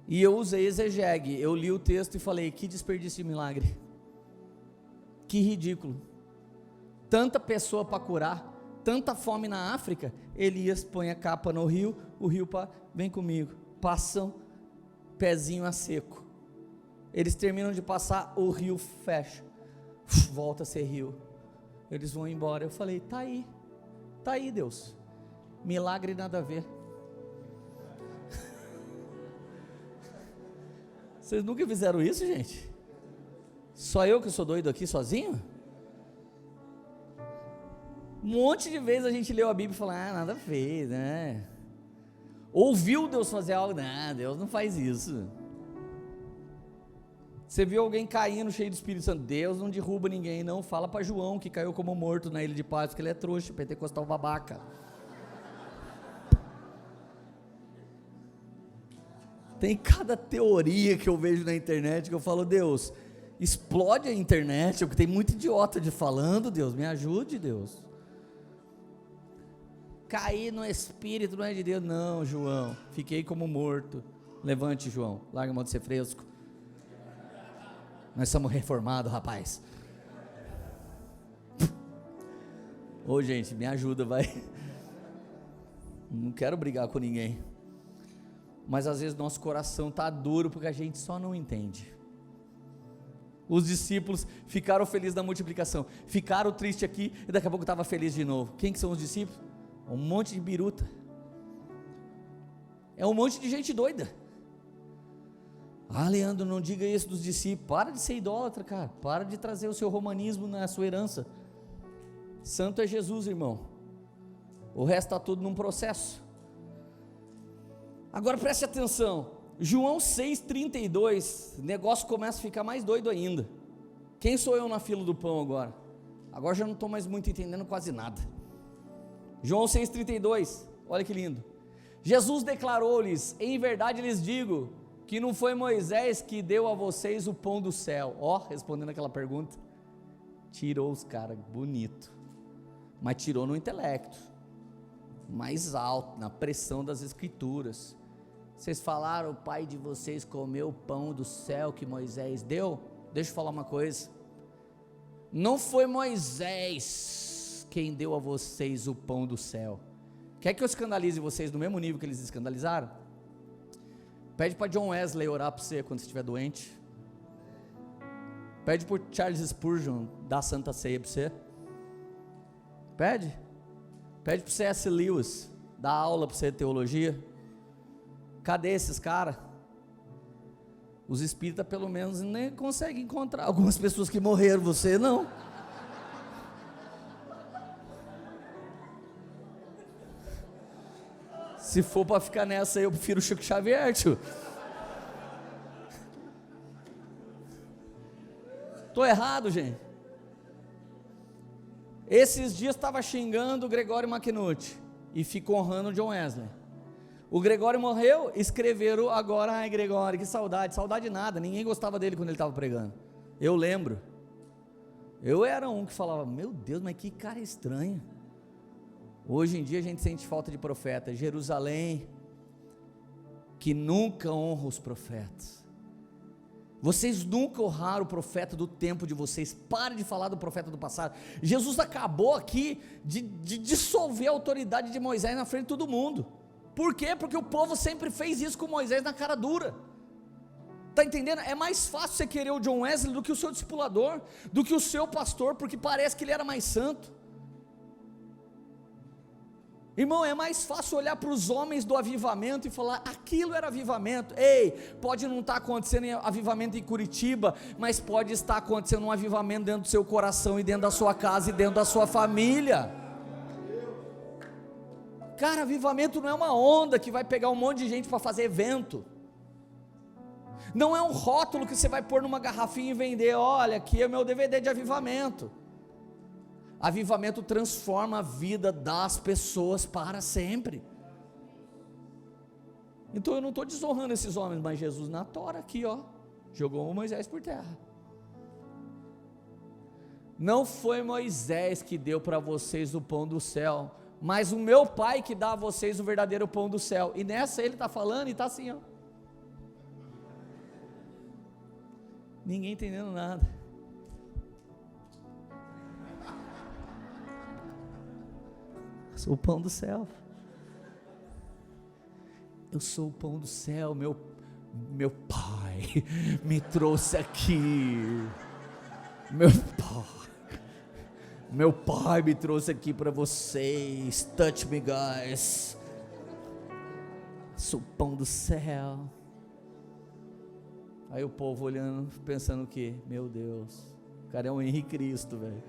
E eu usei exegege, eu li o texto e falei, que desperdício de milagre, que ridículo, tanta pessoa para curar, tanta fome na África. Elias põe a capa no rio, o rio vem comigo, passam, pezinho a seco, eles terminam de passar, o rio fecha, volta a ser rio, eles vão embora. Eu falei, tá aí Deus, milagre nada a ver. Vocês nunca fizeram isso, gente? Só eu que sou doido aqui sozinho? Um monte de vezes a gente leu a Bíblia e falou, nada fez, né? Ouviu Deus fazer algo, não, Deus não faz isso. Você viu alguém caindo cheio do Espírito Santo, Deus não derruba ninguém, não. Fala para João que caiu como morto na ilha de Patmos, que ele é trouxa, pentecostal babaca. Tem cada teoria que eu vejo na internet que eu falo, Deus, explode a internet, porque tem muito idiota falando, Deus, me ajude, Deus. Cair no Espírito não é de Deus, não, João, fiquei como morto. Levante, João, larga a mão de ser fresco. Nós somos reformados, rapaz. Ô gente, me ajuda, vai. Não quero brigar com ninguém, mas às vezes nosso coração está duro, porque a gente só não entende. Os discípulos ficaram felizes da multiplicação, ficaram tristes aqui, e daqui a pouco estava feliz de novo. Quem que são os discípulos? Um monte de biruta, é um monte de gente doida. Leandro, não diga isso dos discípulos, para de ser idólatra, cara, para de trazer o seu romanismo na sua herança. Santo é Jesus, irmão, o resto está tudo num processo. Agora preste atenção, João 6,32, o negócio começa a ficar mais doido ainda. Quem sou eu na fila do pão agora? Agora já não estou mais muito entendendo quase nada. João 6,32, olha que lindo. Jesus declarou-lhes, em verdade lhes digo, que não foi Moisés que deu a vocês o pão do céu. Respondendo aquela pergunta, tirou os caras, bonito, mas tirou no intelecto, mais alto, na pressão das escrituras. Vocês falaram, o pai de vocês comeu o pão do céu que Moisés deu? Deixa eu falar uma coisa, não foi Moisés quem deu a vocês o pão do céu. Quer que eu escandalize vocês no mesmo nível que eles escandalizaram? Pede para John Wesley orar para você quando você estiver doente. Pede para Charles Spurgeon dar santa ceia para você. Pede para C.S. Lewis dar aula para você de teologia. Cadê esses caras? Os espíritas pelo menos nem conseguem encontrar algumas pessoas que morreram, você não. Se for para ficar nessa aí, eu prefiro o Chico Xavier, tio. Estou errado, gente? Esses dias estava xingando o Gregório McNulty e ficou honrando o John Wesley. O Gregório morreu, escreveram agora, ai Gregório, que saudade, saudade nada, ninguém gostava dele quando ele estava pregando. Eu lembro, eu era um que falava, meu Deus, mas que cara estranho. Hoje em dia a gente sente falta de profeta. Jerusalém, que nunca honra os profetas. Vocês nunca honraram o profeta do tempo de vocês. Pare de falar do profeta do passado. Jesus acabou aqui de dissolver a autoridade de Moisés na frente de todo mundo. Por quê? Porque o povo sempre fez isso com Moisés na cara dura. Está entendendo? É mais fácil você querer o John Wesley do que o seu discipulador, do que o seu pastor, porque parece que ele era mais santo. Irmão, é mais fácil olhar para os homens do avivamento e falar, aquilo era avivamento. Ei, pode não estar acontecendo avivamento em Curitiba, mas pode estar acontecendo um avivamento dentro do seu coração e dentro da sua casa e dentro da sua família. Cara, avivamento não é uma onda que vai pegar um monte de gente para fazer evento. Não é um rótulo que você vai pôr numa garrafinha e vender, olha, aqui é o meu DVD de avivamento. Avivamento transforma a vida das pessoas para sempre. Então eu não estou desonrando esses homens, mas Jesus na tora aqui, jogou o Moisés por terra. Não foi Moisés que deu para vocês o pão do céu, mas o meu Pai que dá a vocês o verdadeiro pão do céu. E nessa ele está falando e está assim, ó. Ninguém entendendo nada. Sou o pão do céu. Eu sou o pão do céu, meu Pai me trouxe aqui. Meu pai me trouxe aqui para vocês. Touch me, guys. Sou o pão do céu. Aí o povo olhando, pensando o quê? Meu Deus, o cara é um Henrique Cristo, velho.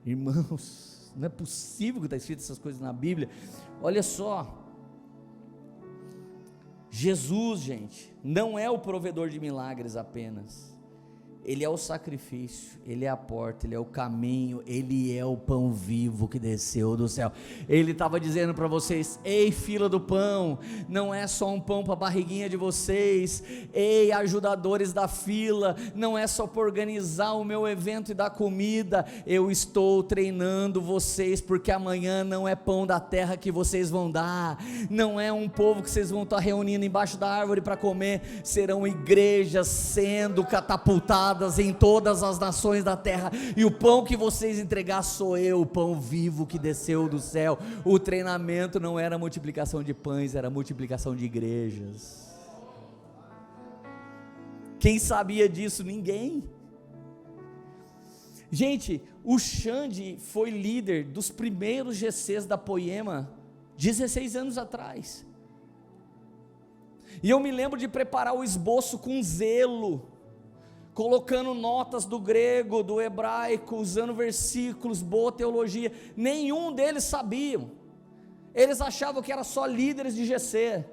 Irmãos, não é possível que está escrito essas coisas na Bíblia. Olha só, Jesus, gente, não é o provedor de milagres apenas. Ele é o sacrifício, Ele é a porta, Ele é o caminho, Ele é o pão vivo que desceu do céu. Ele estava dizendo para vocês: ei, fila do pão, não é só um pão para a barriguinha de vocês. Ei, ajudadores da fila, não é só para organizar o meu evento e dar comida. Eu estou treinando vocês, porque amanhã não é pão da terra que vocês vão dar, não é um povo que vocês vão estar reunindo embaixo da árvore para comer. Serão igrejas sendo catapultadas em todas as nações da terra, e o pão que vocês entregar sou eu, o pão vivo que desceu do céu. O treinamento não era multiplicação de pães, era multiplicação de igrejas. Quem sabia disso? Ninguém. Gente, o Xande foi líder dos primeiros GCs da Poema 16 anos atrás, e eu me lembro de preparar o esboço com zelo, colocando notas do grego, do hebraico, usando versículos, boa teologia. Nenhum deles sabiam. Eles achavam que eram só líderes de GC,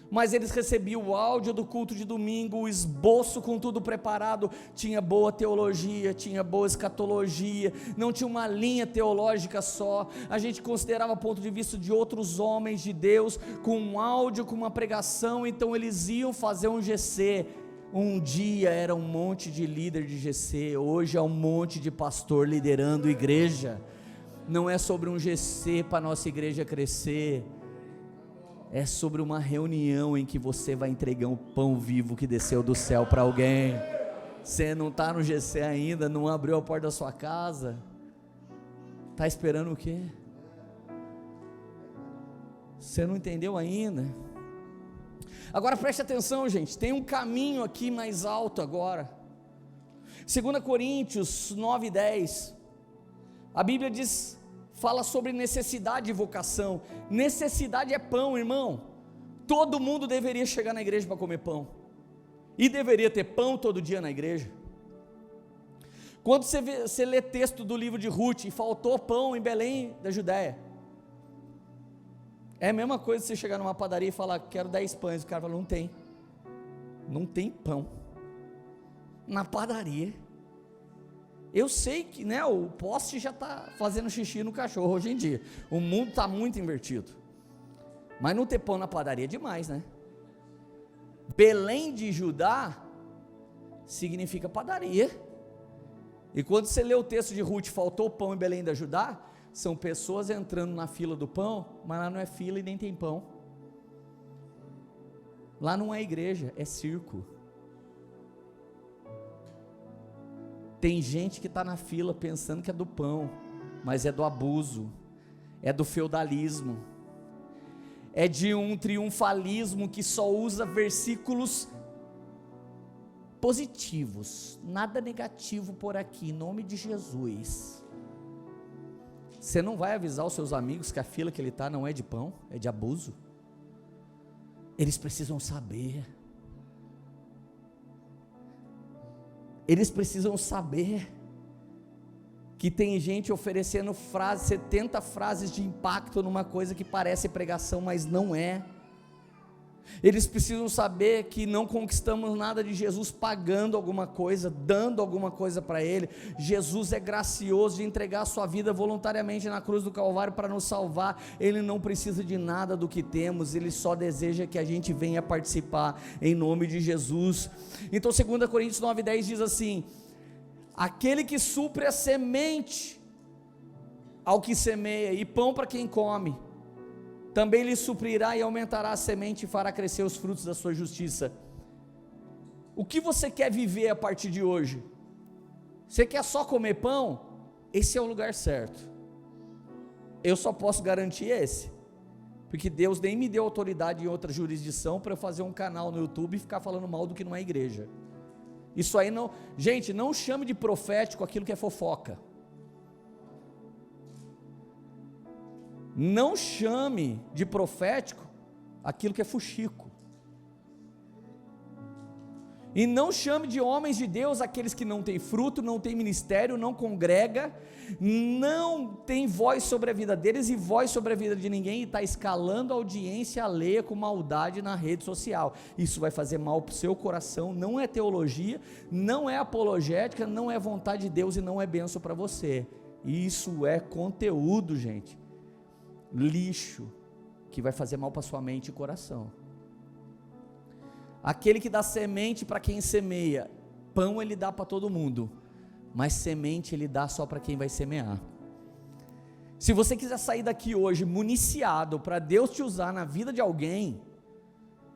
mas eles recebiam o áudio do culto de domingo, o esboço com tudo preparado. Tinha boa teologia, tinha boa escatologia, não tinha uma linha teológica só. A gente considerava o ponto de vista de outros homens de Deus, com um áudio, com uma pregação. Então eles iam fazer um GC. Um dia era um monte de líder de GC, hoje é um monte de pastor liderando igreja. Não é sobre um GC para nossa igreja crescer, é sobre uma reunião em que você vai entregar um pão vivo que desceu do céu para alguém. Você não está no GC ainda, não abriu a porta da sua casa, está esperando o quê? Você não entendeu ainda? Agora preste atenção, gente, tem um caminho aqui mais alto agora. 2 Coríntios 9:10, a Bíblia diz, fala sobre necessidade e vocação. Necessidade é pão, irmão. Todo mundo deveria chegar na igreja para comer pão, e deveria ter pão todo dia na igreja. Quando você lê texto do livro de Ruth, e faltou pão em Belém da Judéia, é a mesma coisa você chegar numa padaria e falar: quero 10 pães. O cara fala: não tem pão na padaria. Eu sei que, né, o poste já está fazendo xixi no cachorro hoje em dia, o mundo está muito invertido, mas não ter pão na padaria é demais, né? Belém de Judá significa padaria, e quando você lê o texto de Ruth, faltou pão em Belém da Judá, são pessoas entrando na fila do pão, mas lá não é fila e nem tem pão. Lá não é igreja, é circo. Tem gente que está na fila pensando que é do pão, mas é do abuso, é do feudalismo, é de um triunfalismo que só usa versículos positivos, nada negativo por aqui, em nome de Jesus. Você não vai avisar os seus amigos que a fila que ele está não é de pão, é de abuso? Eles precisam saber. Eles precisam saber que tem gente oferecendo frases, 70 frases de impacto numa coisa que parece pregação, mas não é. Eles precisam saber que não conquistamos nada de Jesus pagando alguma coisa, dando alguma coisa para Ele. Jesus é gracioso de entregar a sua vida voluntariamente na cruz do Calvário para nos salvar. Ele não precisa de nada do que temos, Ele só deseja que a gente venha participar, em nome de Jesus. Então 2 Coríntios 9:10 diz assim: Aquele que supre a semente ao que semeia e pão para quem come, também lhe suprirá e aumentará a semente e fará crescer os frutos da sua justiça. O que você quer viver a partir de hoje? Você quer só comer pão? Esse é o lugar certo. Eu só posso garantir esse, porque Deus nem me deu autoridade em outra jurisdição para eu fazer um canal no YouTube e ficar falando mal do que não é igreja. Isso aí não, gente, não chame de profético aquilo que é fofoca. Não chame de profético aquilo que é fuxico. E não chame de homens de Deus aqueles que não têm fruto, não têm ministério, não congrega, não tem voz sobre a vida deles e voz sobre a vida de ninguém, e está escalando a audiência alheia com maldade na rede social. Isso vai fazer mal para o seu coração, não é teologia, não é apologética, não é vontade de Deus e não é bênção para você. Isso é conteúdo, gente, lixo, que vai fazer mal para sua mente e coração. Aquele que dá semente para quem semeia, pão ele dá para todo mundo, mas semente ele dá só para quem vai semear. Se você quiser sair daqui hoje municiado para Deus te usar na vida de alguém,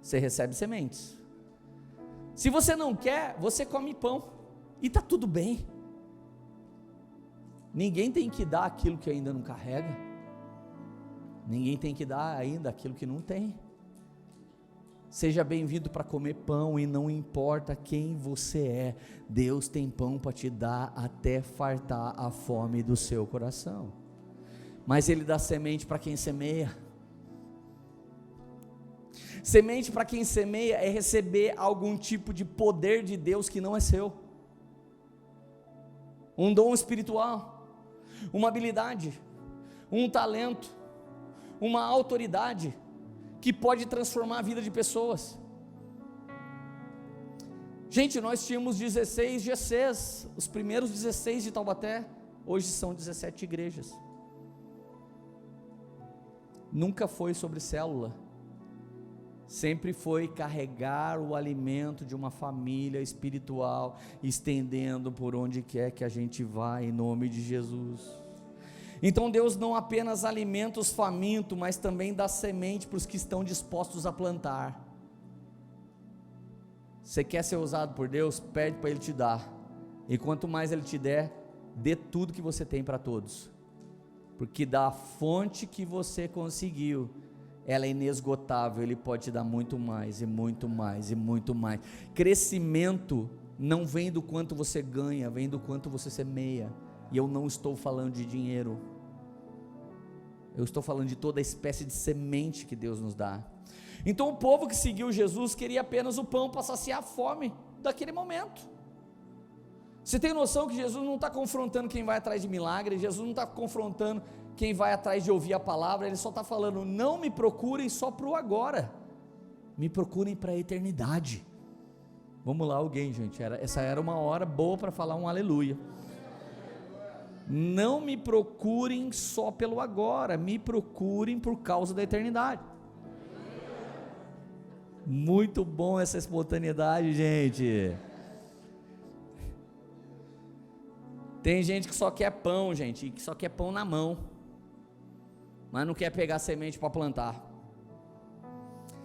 você recebe sementes. Se você não quer, você come pão e está tudo bem. Ninguém tem que dar aquilo que ainda não carrega, ninguém tem que dar ainda aquilo que não tem. Seja bem-vindo para comer pão e não importa quem você é, Deus tem pão para te dar até fartar a fome do seu coração, mas Ele dá semente para quem semeia. Semente para quem semeia é receber algum tipo de poder de Deus que não é seu, um dom espiritual, uma habilidade, um talento, uma autoridade, que pode transformar a vida de pessoas. Gente, nós tínhamos 16 GCs, os primeiros 16 de Taubaté, hoje são 17 igrejas. Nunca foi sobre célula, sempre foi carregar o alimento de uma família espiritual, estendendo por onde quer que a gente vá, em nome de Jesus. Então Deus não apenas alimenta os famintos, mas também dá semente para os que estão dispostos a plantar. Você quer ser usado por Deus? Pede para Ele te dar, e quanto mais Ele te der, dê tudo que você tem para todos, porque da fonte que você conseguiu, ela é inesgotável, Ele pode te dar muito mais, e muito mais, e muito mais. Crescimento não vem do quanto você ganha, vem do quanto você semeia. E eu não estou falando de dinheiro, eu estou falando de toda espécie de semente que Deus nos dá. Então o povo que seguiu Jesus queria apenas o pão para saciar a fome daquele momento. Você tem noção que Jesus não está confrontando quem vai atrás de milagre, Jesus não está confrontando quem vai atrás de ouvir a palavra, Ele só está falando: não me procurem só para o agora, me procurem para a eternidade. Vamos lá, alguém, gente, essa era uma hora boa para falar um aleluia. Não me procurem só pelo agora, me procurem por causa da eternidade. Muito bom essa espontaneidade, gente. Tem gente que só quer pão, gente, e que só quer pão na mão, mas não quer pegar semente para plantar.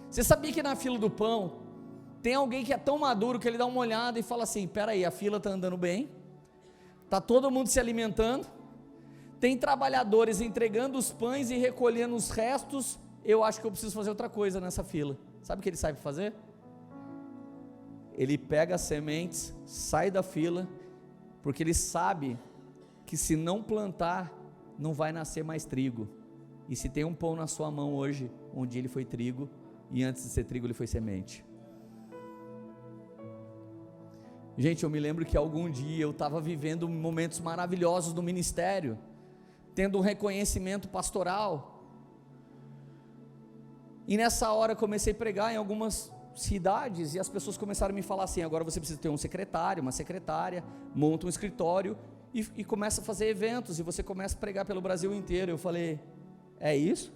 Você sabia que na fila do pão tem alguém que é tão maduro que ele dá uma olhada e fala assim: peraí, a fila está andando bem, está todo mundo se alimentando, tem trabalhadores entregando os pães e recolhendo os restos, eu acho que eu preciso fazer outra coisa nessa fila. Sabe o que ele sabe fazer? Ele pega as sementes, sai da fila, porque ele sabe que se não plantar, não vai nascer mais trigo. E se tem um pão na sua mão hoje, um dia ele foi trigo, e antes de ser trigo ele foi semente. Gente, eu me lembro que algum dia eu estava vivendo momentos maravilhosos do ministério, tendo um reconhecimento pastoral, e nessa hora eu comecei a pregar em algumas cidades, e as pessoas começaram a me falar assim: agora você precisa ter um secretário, uma secretária, monta um escritório, e começa a fazer eventos, e você começa a pregar pelo Brasil inteiro. Eu falei: é isso?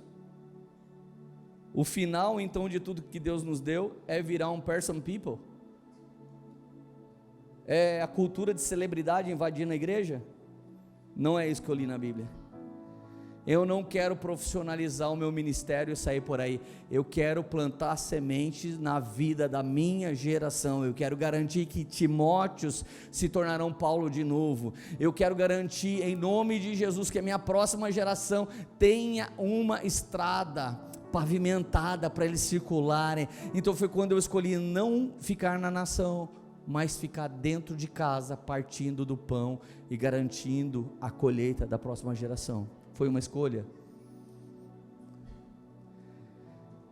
O final então de tudo que Deus nos deu é virar um person people? É a cultura de celebridade invadindo a igreja? Não é isso que eu li na Bíblia. Eu não quero profissionalizar o meu ministério e sair por aí. Eu quero plantar sementes na vida da minha geração. Eu quero garantir que Timóteos se tornarão Paulo de novo. Eu quero garantir, em nome de Jesus, que a minha próxima geração tenha uma estrada pavimentada para eles circularem. Então foi quando eu escolhi não ficar na nação, mas ficar dentro de casa, partindo do pão e garantindo a colheita da próxima geração. Foi uma escolha.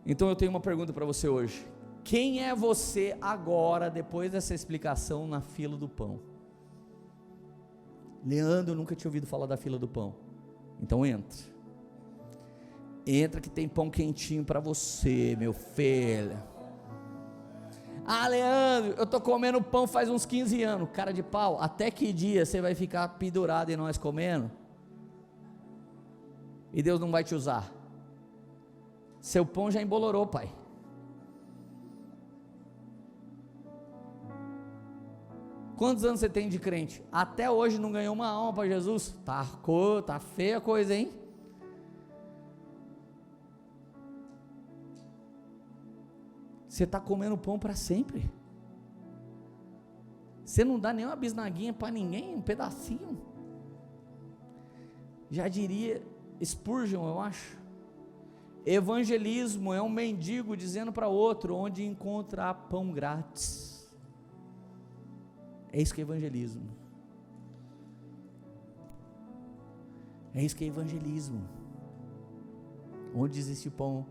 Então eu tenho uma pergunta para você hoje: quem é você agora, depois dessa explicação, na fila do pão? Leandro, nunca tinha ouvido falar da fila do pão. Então entra que tem pão quentinho para você, meu filho. Ah, Leandro, eu estou comendo pão faz uns 15 anos, cara de pau. Até que dia você vai ficar pendurado em nós comendo? E Deus não vai te usar. Seu pão já embolorou, pai. Quantos anos você tem de crente? Até hoje não ganhou uma alma para Jesus? Tá feia a coisa, hein? Você está comendo pão para sempre. Você não dá nem uma bisnaguinha para ninguém, um pedacinho. Já diria Spurgeon, eu acho, evangelismo é um mendigo dizendo para outro onde encontrar pão grátis. É isso que é evangelismo. É isso que é evangelismo. Onde existe pão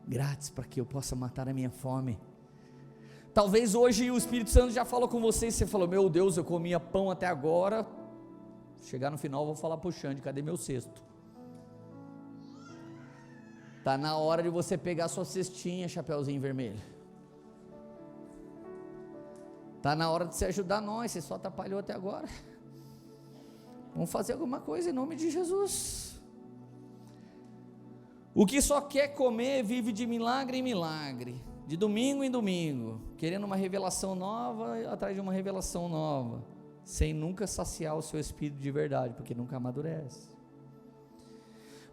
grátis para que eu possa matar a minha fome. Talvez hoje o Espírito Santo já falou com você e você falou: meu Deus, eu comia pão até agora. Chegar no final eu vou falar pro Xande: cadê meu cesto? Está na hora de você pegar sua cestinha, chapeuzinho vermelho. Está na hora de você ajudar nós, você só atrapalhou até agora. Vamos fazer alguma coisa em nome de Jesus. O que só quer comer vive de milagre em milagre, de domingo em domingo, querendo uma revelação nova atrás de uma revelação nova, sem nunca saciar o seu espírito de verdade, porque nunca amadurece.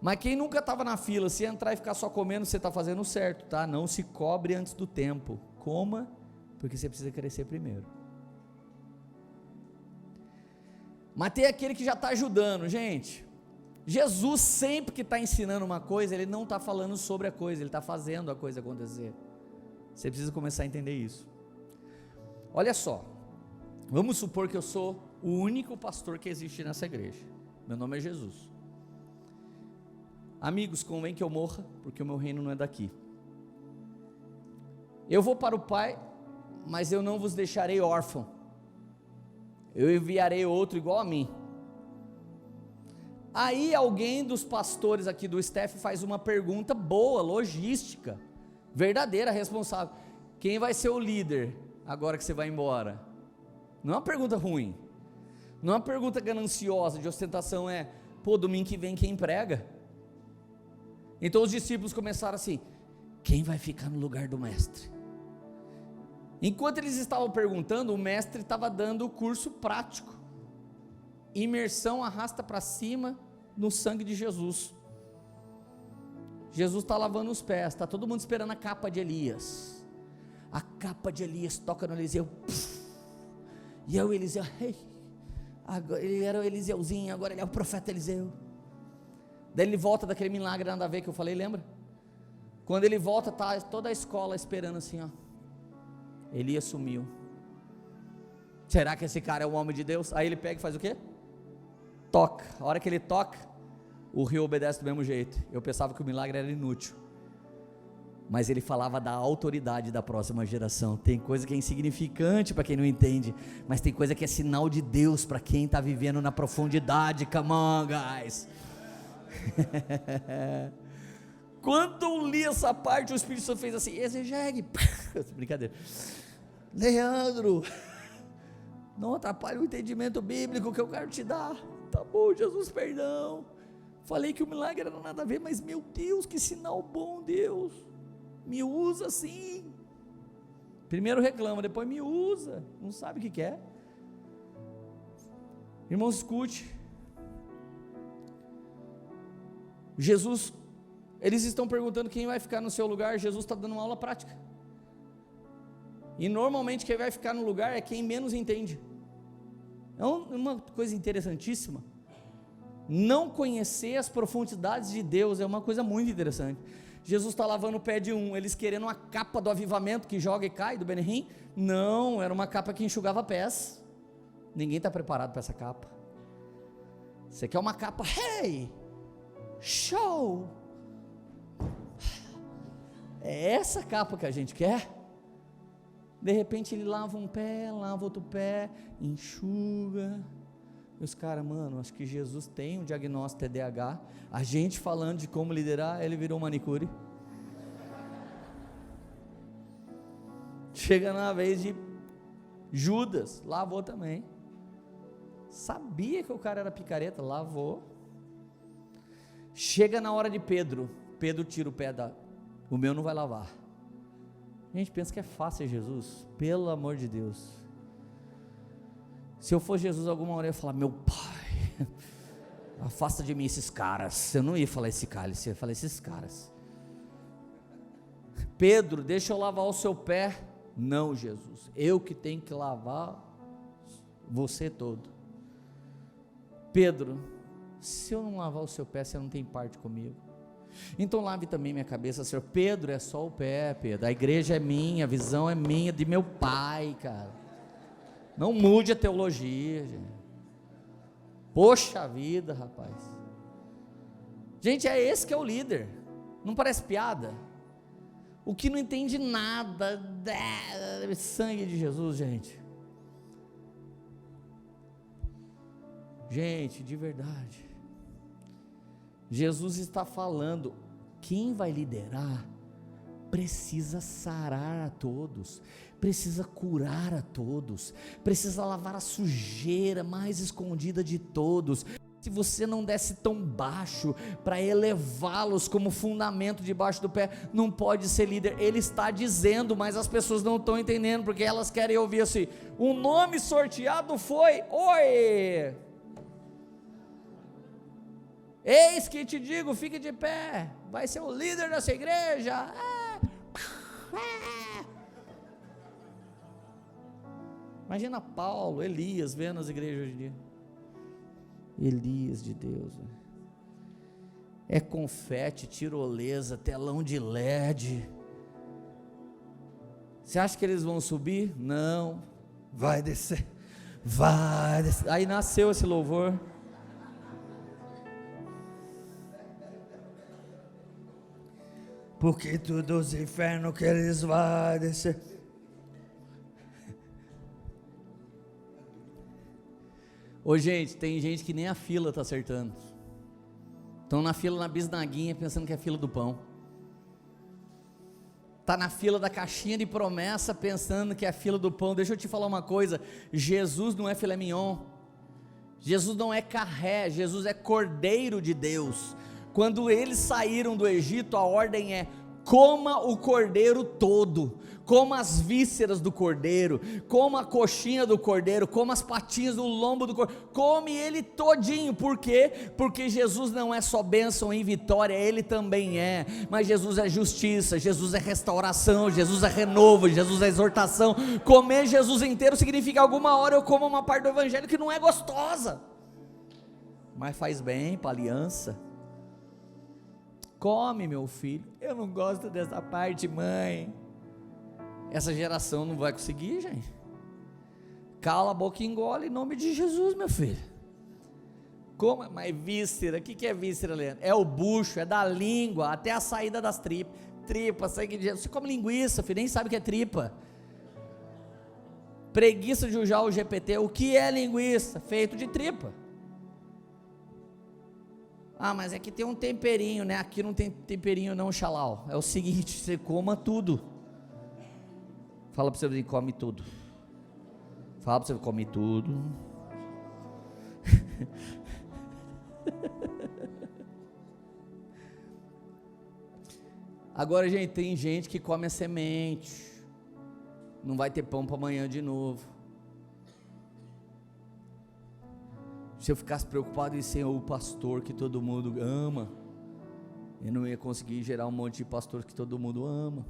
Mas quem nunca estava na fila, se entrar e ficar só comendo, você está fazendo certo, tá? Não se cobre antes do tempo, coma, porque você precisa crescer primeiro. Mas tem aquele que já está ajudando, gente. Jesus sempre que está ensinando uma coisa, Ele não está falando sobre a coisa, Ele está fazendo a coisa acontecer. Você precisa começar a entender isso. Olha só, vamos supor que eu sou o único pastor que existe nessa igreja. Meu nome é Jesus. Amigos, convém que eu morra, porque o meu reino não é daqui. Eu vou para o Pai, mas eu não vos deixarei órfão. Eu enviarei outro igual a mim. Aí alguém dos pastores aqui do staff faz uma pergunta boa, logística, verdadeira, responsável: quem vai ser o líder agora que você vai embora? Não é uma pergunta ruim, não é uma pergunta gananciosa, de ostentação, domingo que vem quem prega? Então os discípulos começaram assim: quem vai ficar no lugar do mestre? Enquanto eles estavam perguntando, o mestre estava dando o curso prático, imersão arrasta para cima no sangue de Jesus. Jesus está lavando os pés, está todo mundo esperando a capa de Elias. A capa de Elias toca no Eliseu, e é o Eliseu, ele era o Eliseuzinho, agora ele é o profeta Eliseu. Daí ele volta daquele milagre nada a ver que eu falei, lembra? Quando ele volta, está toda a escola esperando assim, ó. Elias sumiu. Será que esse cara é um homem de Deus? Aí ele pega e faz o quê? Toca. A hora que ele toca, o rio obedece do mesmo jeito. Eu pensava que o milagre era inútil, mas ele falava da autoridade da próxima geração. Tem coisa que é insignificante para quem não entende, mas tem coisa que é sinal de Deus para quem está vivendo na profundidade. Come on, guys. Quando eu li essa parte, o Espírito Santo fez assim: exegegue. Brincadeira. Leandro, não atrapalhe o entendimento bíblico que eu quero te dar. Tá bom, Jesus, perdão. Falei que o milagre era nada a ver, mas meu Deus, que sinal bom, Deus. Me usa sim. Primeiro reclama, depois me usa. Não sabe o que quer. Irmãos, escute. Jesus, eles estão perguntando quem vai ficar no seu lugar. Jesus está dando uma aula prática. E normalmente quem vai ficar no lugar é quem menos entende. É uma coisa interessantíssima. Não conhecer as profundidades de Deus é uma coisa muito interessante. Jesus está lavando o pé de um, eles querendo uma capa do avivamento que joga e cai, do Benihim. Não, era uma capa que enxugava pés. Ninguém está preparado para essa capa. Você quer uma capa, hey, show. É essa capa que a gente quer. De repente ele lava um pé, lava outro pé, enxuga. E os caras, mano, acho que Jesus tem um diagnóstico TDAH. A gente falando de como liderar, ele virou manicure. Chega na vez de Judas, lavou também. Sabia que o cara era picareta, lavou. Chega na hora de Pedro, Pedro tira o pé o meu não vai lavar. A gente pensa que é fácil Jesus, pelo amor de Deus. Se eu for Jesus alguma hora eu ia falar, meu pai, afasta de mim esses caras. Eu não ia falar esse cálice, eu ia falar esses caras. Pedro, deixa eu lavar o seu pé. Não, Jesus, eu que tenho que lavar você todo. Pedro, se eu não lavar o seu pé, você não tem parte comigo. Então lave também minha cabeça, Senhor. Pedro, é só o pé, Pedro. A igreja é minha, a visão é minha, de meu pai, cara. Não mude a teologia, gente. Poxa vida, rapaz. Gente, é esse que é o líder. Não parece piada? O que não entende nada, sangue de Jesus, gente. Gente, de verdade. Jesus está falando, quem vai liderar precisa sarar a todos, precisa curar a todos, precisa lavar a sujeira mais escondida de todos. Se você não desce tão baixo para elevá-los como fundamento debaixo do pé, não pode ser líder. Ele está dizendo, mas as pessoas não estão entendendo, porque elas querem ouvir assim, o nome sorteado foi, oi, eis que te digo, fique de pé, vai ser o líder dessa igreja. Imagina Paulo, Elias, vendo as igrejas hoje em dia. Elias de Deus, é confete, tirolesa, telão de LED. Você acha que eles vão subir? Não, vai descer, vai descer. Aí nasceu esse louvor. Porque todos os infernos que eles vão descer. Ô gente, tem gente que nem a fila está acertando. Estão na fila na bisnaguinha pensando que é a fila do pão. Está na fila da caixinha de promessa pensando que é a fila do pão. Deixa eu te falar uma coisa, Jesus não é filé mignon. Jesus não é carré, Jesus é cordeiro de Deus. Quando eles saíram do Egito, a ordem é, coma o cordeiro todo, coma as vísceras do cordeiro, coma a coxinha do cordeiro, coma as patinhas do lombo do cordeiro, come ele todinho. Por quê? Porque Jesus não é só bênção em vitória, ele também é, mas Jesus é justiça, Jesus é restauração, Jesus é renovo, Jesus é exortação. Comer Jesus inteiro significa alguma hora eu como uma parte do evangelho que não é gostosa, mas faz bem para a aliança. Come, meu filho. Eu não gosto dessa parte, mãe. Essa geração não vai conseguir, gente. Cala a boca e engole em nome de Jesus, meu filho. Como? Mas víscera, o que é víscera, Leandro? É o bucho, é da língua, até a saída das tripas. Tripa, sangue de Jesus. Você come linguiça, filho, nem sabe o que é tripa. Preguiça de usar o GPT. O que é linguiça? Feito de tripa. Ah, mas aqui tem um temperinho, né? Aqui não tem temperinho não, xalau. É o seguinte, você coma tudo. Fala para você, come tudo. Fala para você, come tudo. Agora, gente, tem gente que come a semente. Não vai ter pão para amanhã de novo. Se eu ficasse preocupado em ser o pastor que todo mundo ama, eu não ia conseguir gerar um monte de pastor que todo mundo ama.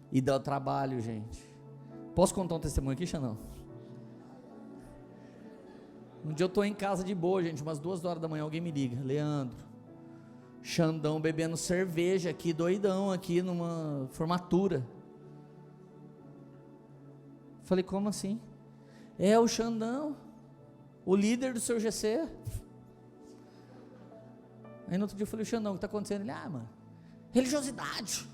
E dá trabalho, gente. Posso contar um testemunho aqui, Xandão? Um dia eu estou em casa de boa, gente, umas 2 horas da manhã, alguém me liga: Leandro, Xandão bebendo cerveja aqui, doidão aqui numa formatura. Falei: como assim? É o Xandão, o líder do seu GC. Aí no outro dia eu falei: Xandão, o que está acontecendo? Ele: mano, religiosidade.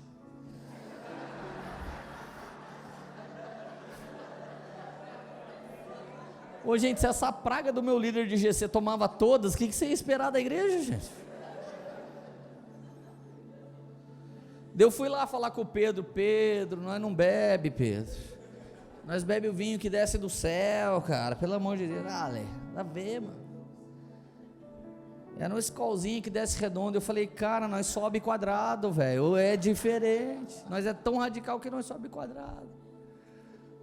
Ô gente, se essa praga do meu líder de GC tomava todas, o que você ia esperar da igreja, gente? Daí eu fui lá falar com o Pedro: Pedro, nós não bebe, Pedro, nós bebe o vinho que desce do céu, cara, pelo amor de Deus. Lê, dá ver, mano. Era um escolzinho que desce redondo. Eu falei: cara, nós sobe quadrado, velho, é diferente, nós é tão radical que nós sobe quadrado.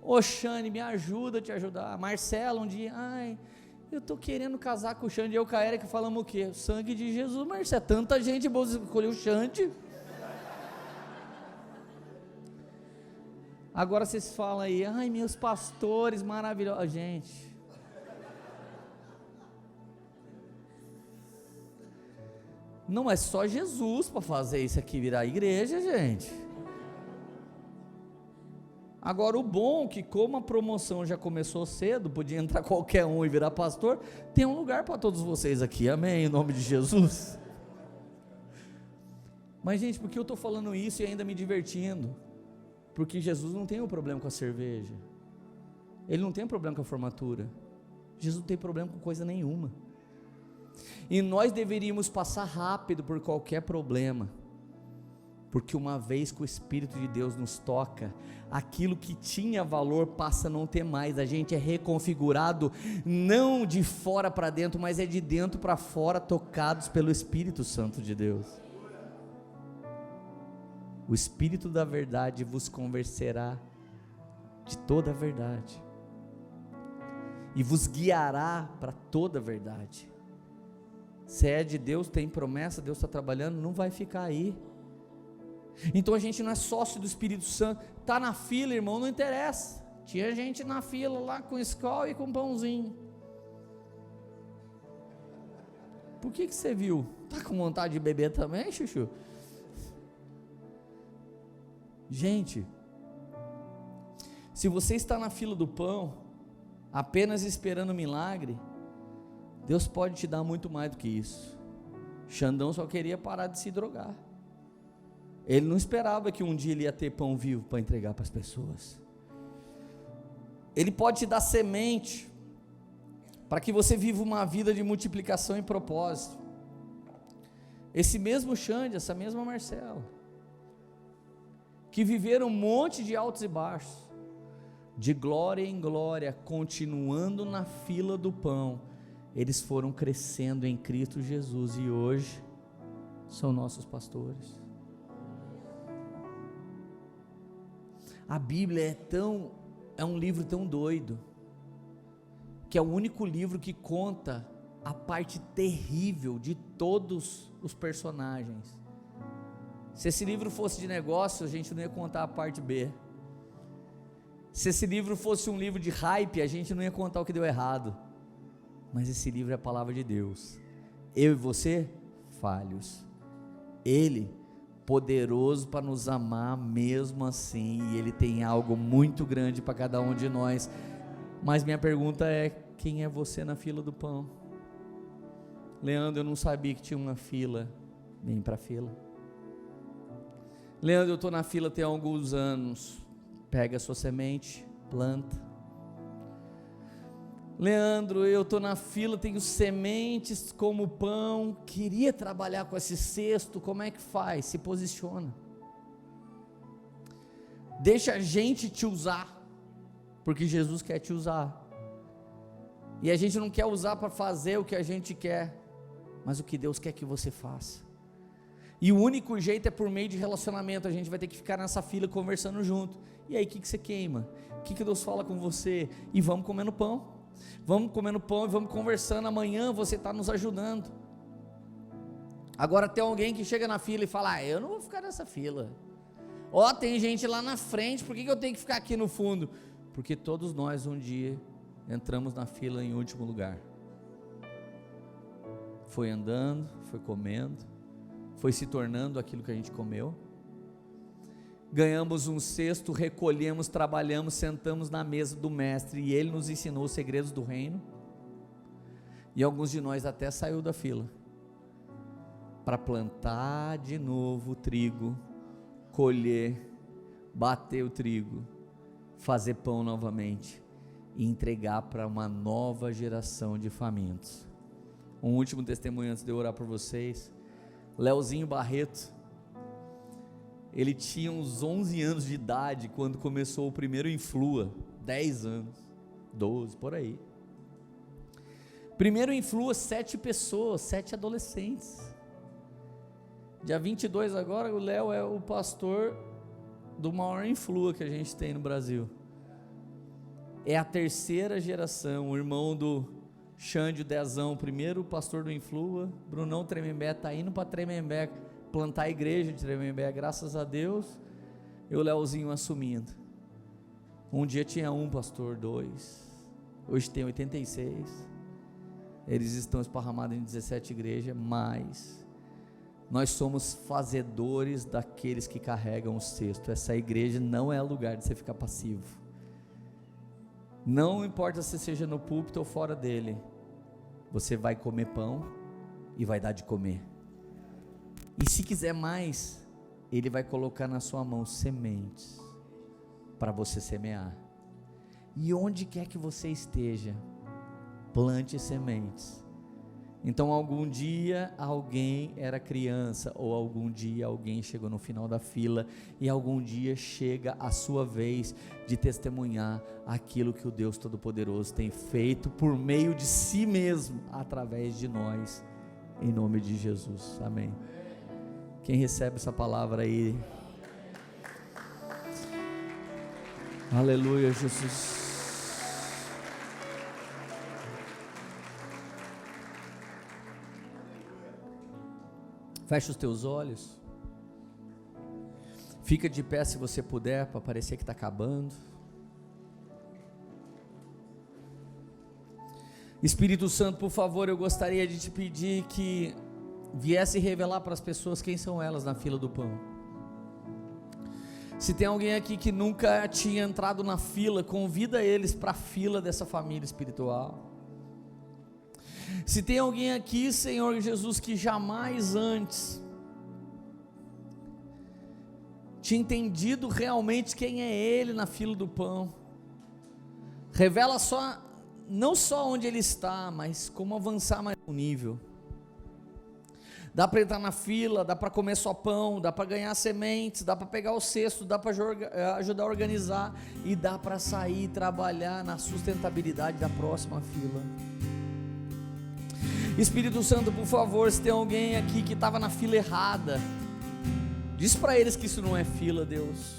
Ô Xande, me ajuda a te ajudar. Marcelo, um dia: eu tô querendo casar com o Xande. E eu com a Érica falamos o quê? O sangue de Jesus, Marcelo, tanta gente boa, escolheu o Xande. Agora vocês falam aí: meus pastores maravilhosos. Gente, não é só Jesus para fazer isso aqui virar igreja, gente. Agora o bom é que, como a promoção já começou cedo, podia entrar qualquer um e virar pastor, tem um lugar para todos vocês aqui, amém, em nome de Jesus. Mas gente, por que eu estou falando isso e ainda me divertindo? Porque Jesus não tem um problema com a cerveja, Ele não tem problema com a formatura, Jesus não tem problema com coisa nenhuma, e nós deveríamos passar rápido por qualquer problema, porque uma vez que o Espírito de Deus nos toca, aquilo que tinha valor passa a não ter mais. A gente é reconfigurado, não de fora para dentro, mas é de dentro para fora, tocados pelo Espírito Santo de Deus. O Espírito da verdade vos convencerá de toda a verdade, e vos guiará para toda a verdade. Se é de Deus, tem promessa, Deus está trabalhando, não vai ficar aí. Então a gente não é sócio do Espírito Santo. Está na fila, irmão, não interessa. Tinha gente na fila lá com escola e com pãozinho. Por que você viu? Está com vontade de beber também, chuchu? Gente, se você está na fila do pão, apenas esperando milagre, Deus pode te dar muito mais do que isso. Xandão só queria parar de se drogar. Ele não esperava que um dia ele ia ter pão vivo para entregar para as pessoas. Ele pode te dar semente para que você viva uma vida de multiplicação e propósito. Esse mesmo Xande, essa mesma Marcela, que viveram um monte de altos e baixos, de glória em glória, continuando na fila do pão, eles foram crescendo em Cristo Jesus e hoje são nossos pastores. A Bíblia é um livro tão doido, que é o único livro que conta a parte terrível de todos os personagens. Se esse livro fosse de negócio, a gente não ia contar a parte B. Se esse livro fosse um livro de hype, a gente não ia contar o que deu errado. Mas esse livro é a palavra de Deus. Eu e você, falhos. Ele, poderoso para nos amar mesmo assim, e Ele tem algo muito grande para cada um de nós. Mas minha pergunta é: quem é você na fila do pão? Leandro, eu não sabia que tinha uma fila. Vem para a fila. Leandro, eu estou na fila tem alguns anos. Pega a sua semente, planta. Leandro, eu estou na fila, tenho sementes como pão, queria trabalhar com esse cesto, como é que faz? Se posiciona, deixa a gente te usar, porque Jesus quer te usar, e a gente não quer usar para fazer o que a gente quer, mas o que Deus quer que você faça, e o único jeito é por meio de relacionamento. A gente vai ter que ficar nessa fila conversando junto, e aí o que você queima? O que Deus fala com você? E vamos comendo pão. Vamos comendo pão e vamos conversando. Amanhã você está nos ajudando. Agora tem alguém que chega na fila e fala: eu não vou ficar nessa fila. Tem gente lá na frente, por que eu tenho que ficar aqui no fundo? Porque todos nós um dia entramos na fila em último lugar. Foi andando, foi comendo, foi se tornando aquilo que a gente comeu. Ganhamos um cesto, recolhemos, trabalhamos, sentamos na mesa do mestre e ele nos ensinou os segredos do reino. E alguns de nós até saiu da fila para plantar de novo o trigo, colher, bater o trigo, fazer pão novamente e entregar para uma nova geração de famintos. Um último testemunho antes de eu orar por vocês. Leozinho Barreto, ele tinha uns 11 anos de idade quando começou o primeiro Influa, 10 anos, 12, por aí. Primeiro Influa, 7 pessoas, 7 adolescentes. Dia 22 agora, o Léo é o pastor do maior Influa que a gente tem no Brasil. É a 3ª geração, o irmão do Xande Dezão, o primeiro pastor do Influa. Brunão Tremembé está indo para Tremembé, plantar a igreja de Tremembé, graças a Deus. E o Léozinho assumindo. Um dia tinha um pastor, 2, hoje tem 86. Eles estão esparramados em 17 igrejas, mas nós somos fazedores daqueles que carregam o cesto. Essa igreja não é lugar de você ficar passivo. Não importa se seja no púlpito ou fora dele, você vai comer pão e vai dar de comer. E se quiser mais, ele vai colocar na sua mão sementes para você semear. E onde quer que você esteja, plante sementes. Então algum dia alguém era criança, ou algum dia alguém chegou no final da fila, e algum dia chega a sua vez de testemunhar aquilo que o Deus Todo-Poderoso tem feito por meio de si mesmo, através de nós, em nome de Jesus, amém. Quem recebe essa palavra aí? Aleluia, Jesus. Fecha os teus olhos, fica de pé se você puder, para parecer que está acabando. Espírito Santo, por favor, eu gostaria de te pedir que viesse revelar para as pessoas quem são elas na fila do pão. Se tem alguém aqui que nunca tinha entrado na fila, convida eles para a fila dessa família espiritual. Se tem alguém aqui, Senhor Jesus, que jamais antes tinha entendido realmente quem é Ele na fila do pão, revela não só onde Ele está, mas como avançar mais um nível. Dá para entrar na fila, dá para comer só pão, dá para ganhar sementes, dá para pegar o cesto, dá para ajudar a organizar, e dá para sair e trabalhar na sustentabilidade da próxima fila. Espírito Santo, por favor, se tem alguém aqui que estava na fila errada, diz para eles que isso não é fila, Deus,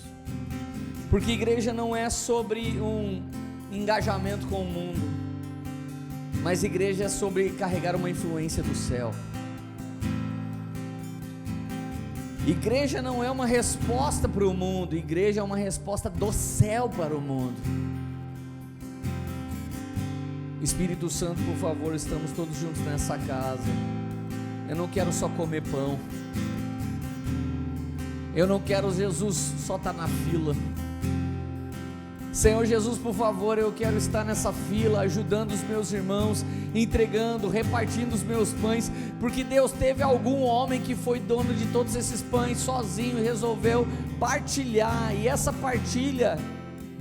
porque igreja não é sobre um engajamento com o mundo, mas igreja é sobre carregar uma influência do céu. Igreja não é uma resposta para o mundo, igreja é uma resposta do céu para o mundo. Espírito Santo, por favor, estamos todos juntos nessa casa. Eu não quero só comer pão, eu não quero, Jesus, só estar na fila. Senhor Jesus, por favor, eu quero estar nessa fila, ajudando os meus irmãos, entregando, repartindo os meus pães, porque Deus, teve algum homem que foi dono de todos esses pães sozinho e resolveu partilhar, e essa partilha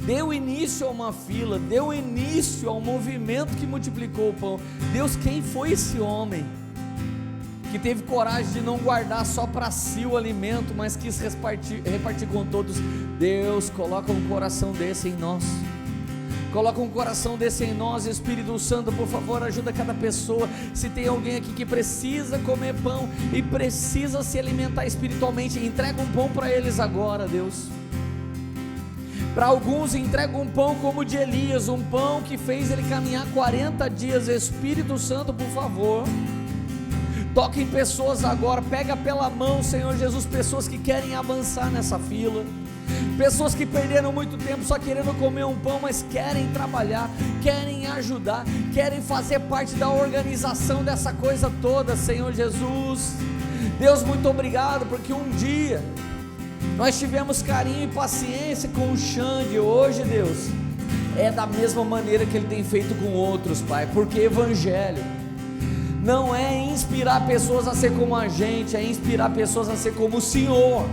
deu início a uma fila, deu início a um movimento que multiplicou o pão. Deus, quem foi esse homem que teve coragem de não guardar só para si o alimento, mas quis repartir com todos? Deus, coloca um coração desse em nós, coloca um coração desse em nós. Espírito Santo, por favor, ajuda cada pessoa. Se tem alguém aqui que precisa comer pão e precisa se alimentar espiritualmente, entrega um pão para eles agora, Deus. Para alguns entrega um pão como o de Elias, um pão que fez ele caminhar 40 dias. Espírito Santo, por favor, toque em pessoas agora, pega pela mão, Senhor Jesus, pessoas que querem avançar nessa fila, pessoas que perderam muito tempo só querendo comer um pão, mas querem trabalhar, querem ajudar, querem fazer parte da organização dessa coisa toda, Senhor Jesus. Deus, muito obrigado, porque um dia nós tivemos carinho e paciência com o Xande. Hoje, Deus, é da mesma maneira que Ele tem feito com outros, Pai, porque Evangelho não é inspirar pessoas a ser como a gente, é inspirar pessoas a ser como o Senhor.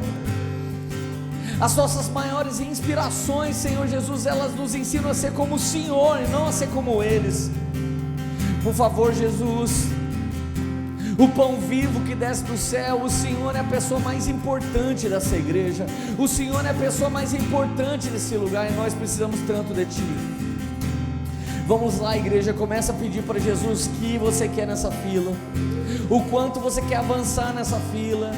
As nossas maiores inspirações, Senhor Jesus, elas nos ensinam a ser como o Senhor e não a ser como eles. Por favor, Jesus, o pão vivo que desce do céu, o Senhor é a pessoa mais importante dessa igreja, o Senhor é a pessoa mais importante desse lugar, e nós precisamos tanto de Ti. Vamos lá, igreja, começa a pedir para Jesus o que você quer nessa fila, o quanto você quer avançar nessa fila.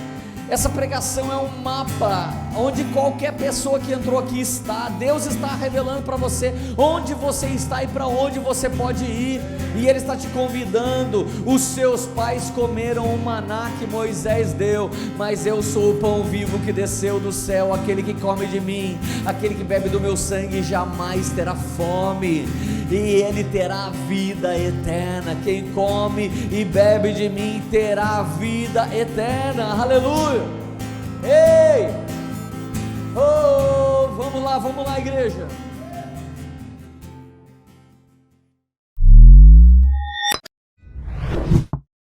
Essa pregação é um mapa, onde qualquer pessoa que entrou aqui está. Deus está revelando para você onde você está e para onde você pode ir, e Ele está te convidando. Os seus pais comeram o maná que Moisés deu, mas eu sou o pão vivo que desceu do céu. Aquele que come de mim, aquele que bebe do meu sangue, jamais terá fome, e ele terá vida eterna. Quem come e bebe de mim terá vida eterna. Aleluia. Ei, oh, vamos lá, igreja.